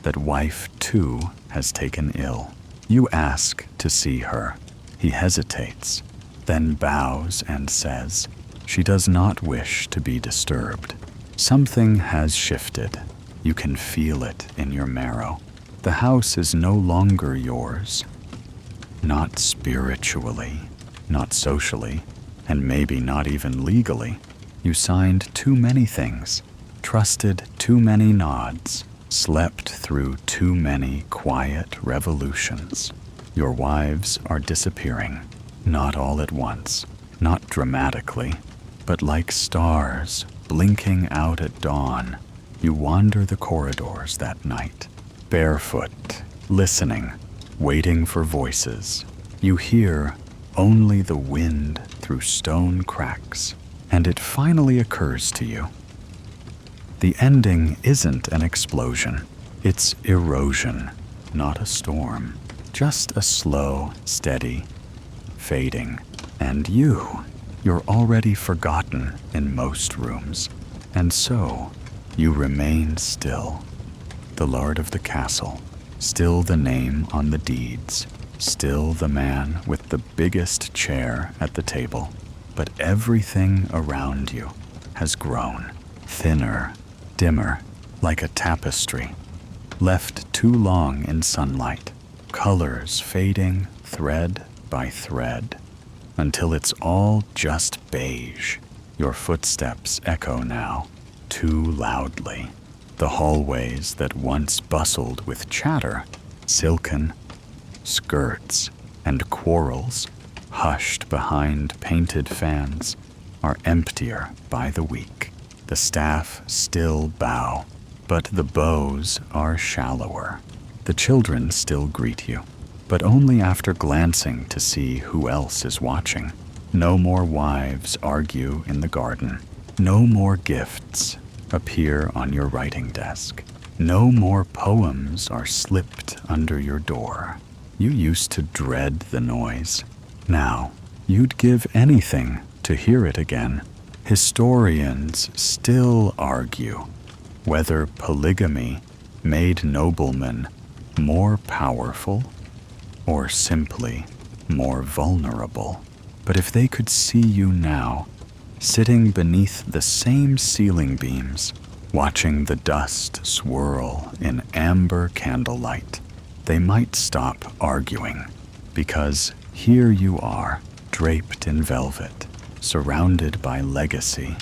that wife 2 has taken ill. You ask to see her. He hesitates, then bows and says she does not wish to be disturbed. Something has shifted. You can feel it in your marrow. The house is no longer yours. Not spiritually, not socially, and maybe not even legally. You signed too many things, trusted too many nods, slept through too many quiet revolutions. Your wives are disappearing, not all at once, not dramatically, but like stars blinking out at dawn. You wander the corridors that night, barefoot, listening, waiting for voices. You hear only the wind through stone cracks, and it finally occurs to you. The ending isn't an explosion. It's erosion, not a storm. Just a slow, steady fading. And you're already forgotten in most rooms. And so, you remain still. The lord of the castle, still the name on the deeds, still the man with the biggest chair at the table. But everything around you has grown, thinner, dimmer, like a tapestry, left too long in sunlight, colors fading thread by thread, until it's all just beige. Your footsteps echo now, too loudly. The hallways that once bustled with chatter, silken skirts, and quarrels, hushed behind painted fans, are emptier by the week. The staff still bow, but the bows are shallower. The children still greet you, but only after glancing to see who else is watching. No more wives argue in the garden. No more gifts appear on your writing desk. No more poems are slipped under your door. You used to dread the noise. Now, you'd give anything to hear it again. Historians still argue whether polygamy made noblemen more powerful or simply more vulnerable. But if they could see you now, sitting beneath the same ceiling beams, watching the dust swirl in amber candlelight, they might stop arguing, because here you are, draped in velvet, surrounded by legacy,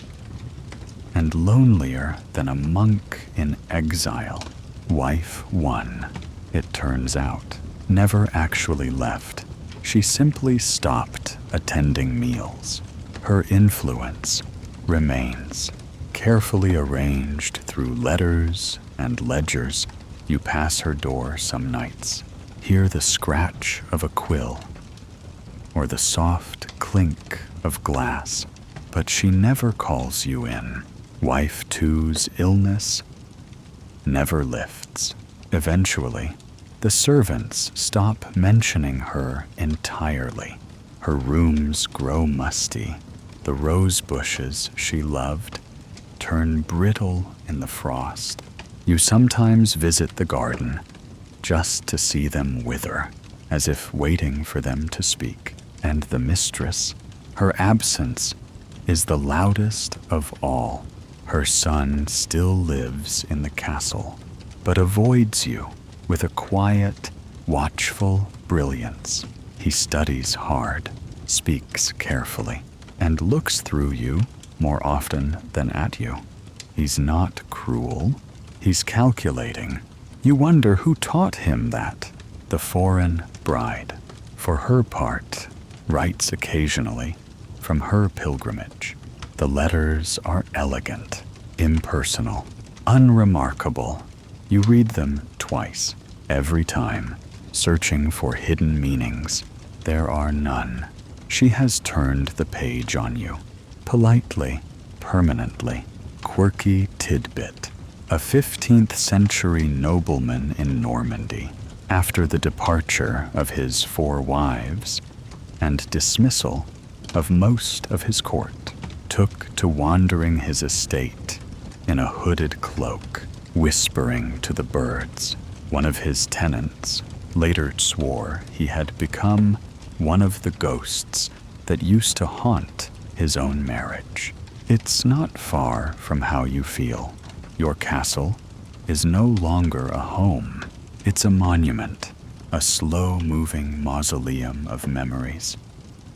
and lonelier than a monk in exile. Wife 1, it turns out, never actually left. She simply stopped attending meals. Her influence remains, carefully arranged through letters and ledgers. You pass her door some nights, hear the scratch of a quill, or the soft clink of glass, but she never calls you in. Wife 2's illness never lifts. Eventually, the servants stop mentioning her entirely. Her rooms grow musty. The rose bushes she loved turn brittle in the frost. You sometimes visit the garden just to see them wither, as if waiting for them to speak. And the mistress, her absence is the loudest of all. Her son still lives in the castle, but avoids you with a quiet, watchful brilliance. He studies hard, speaks carefully, and looks through you more often than at you. He's not cruel, he's calculating. You wonder who taught him that. The foreign bride, for her part, writes occasionally from her pilgrimage. The letters are elegant, impersonal, unremarkable. You read them twice, every time, searching for hidden meanings. There are none. She has turned the page on you, politely, permanently. Quirky tidbit. A 15th century nobleman in Normandy, after the departure of his 4 wives and dismissal of most of his court, took to wandering his estate in a hooded cloak, whispering to the birds. One of his tenants later swore he had become one of the ghosts that used to haunt his own marriage. It's not far from how you feel. Your castle is no longer a home. It's a monument, a slow-moving mausoleum of memories.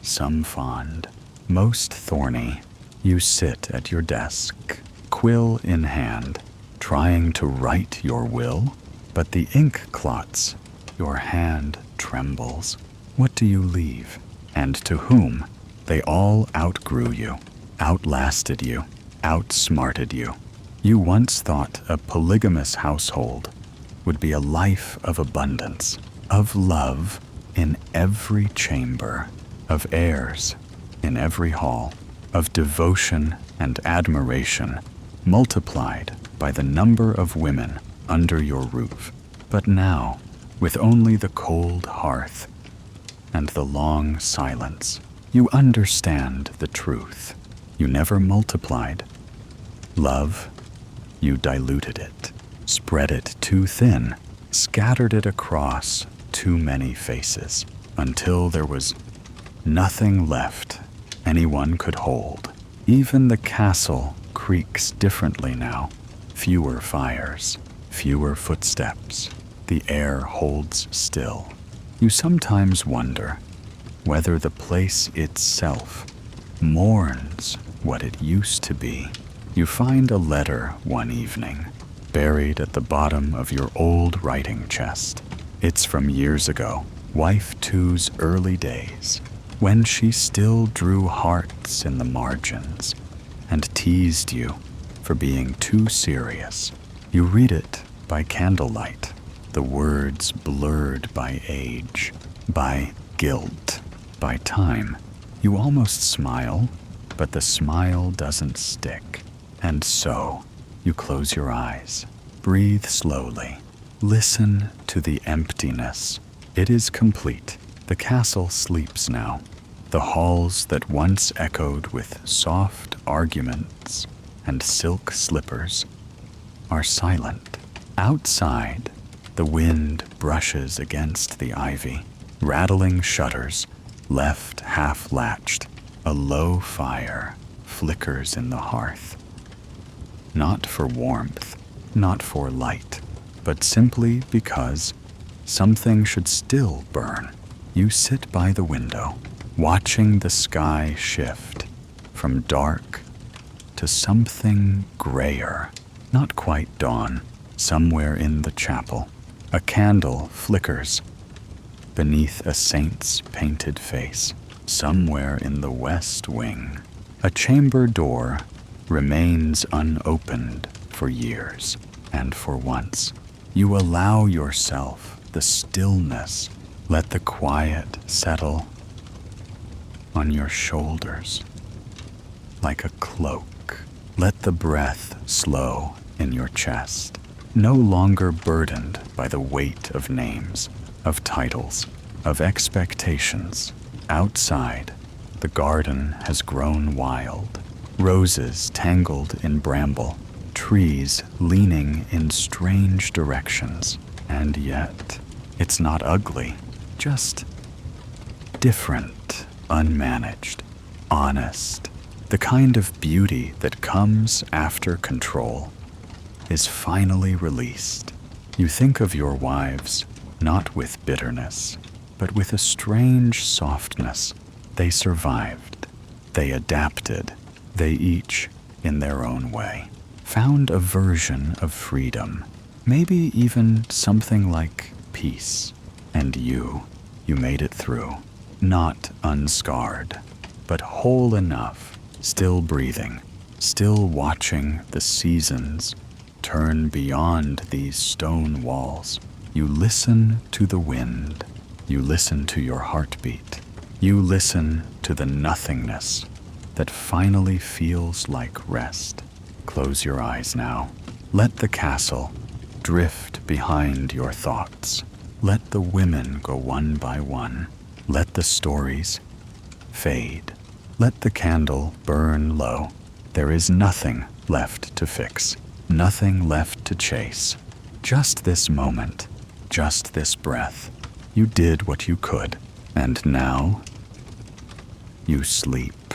Some fond, most thorny. You sit at your desk, quill in hand, trying to write your will, but the ink clots. Your hand trembles. What do you leave? And to whom? They all outgrew you, outlasted you, outsmarted you. You once thought a polygamous household would be a life of abundance, of love in every chamber, of heirs in every hall, of devotion and admiration multiplied by the number of women under your roof. But now, with only the cold hearth and the long silence, you understand the truth. You never multiplied love. You diluted it, spread it too thin, scattered it across too many faces, until there was nothing left anyone could hold. Even the castle creaks differently now. Fewer fires, fewer footsteps. The air holds still. You sometimes wonder whether the place itself mourns what it used to be. You find a letter one evening, buried at the bottom of your old writing chest. It's from years ago, Wife Two's early days, when she still drew hearts in the margins and teased you for being too serious. You read it by candlelight, the words blurred by age, by guilt, by time. You almost smile, but the smile doesn't stick. And so, you close your eyes, breathe slowly, listen to the emptiness. It is complete. The castle sleeps now. The halls that once echoed with soft arguments and silk slippers are silent. Outside, the wind brushes against the ivy, rattling shutters left half-latched. A low fire flickers in the hearth. Not for warmth, not for light, but simply because something should still burn. You sit by the window, watching the sky shift from dark to something grayer. Not quite dawn. Somewhere in the chapel, a candle flickers beneath a saint's painted face. Somewhere in the west wing, a chamber door remains unopened for years, and for once, you allow yourself the stillness. Let the quiet settle on your shoulders like a cloak. Let the breath slow in your chest, no longer burdened by the weight of names, of titles, of expectations. Outside, the garden has grown wild. Roses tangled in bramble, trees leaning in strange directions. And yet, it's not ugly, just different, unmanaged, honest. The kind of beauty that comes after control is finally released. You think of your wives not with bitterness, but with a strange softness. They survived. They adapted. They each, in their own way, found a version of freedom, maybe even something like peace. And you made it through, not unscarred, but whole enough, still breathing, still watching the seasons turn beyond these stone walls. You listen to the wind. You listen to your heartbeat. You listen to the nothingness that finally feels like rest. Close your eyes now. Let the castle drift behind your thoughts. Let the women go one by one. Let the stories fade. Let the candle burn low. There is nothing left to fix, nothing left to chase. Just this moment, just this breath. You did what you could, and now you sleep.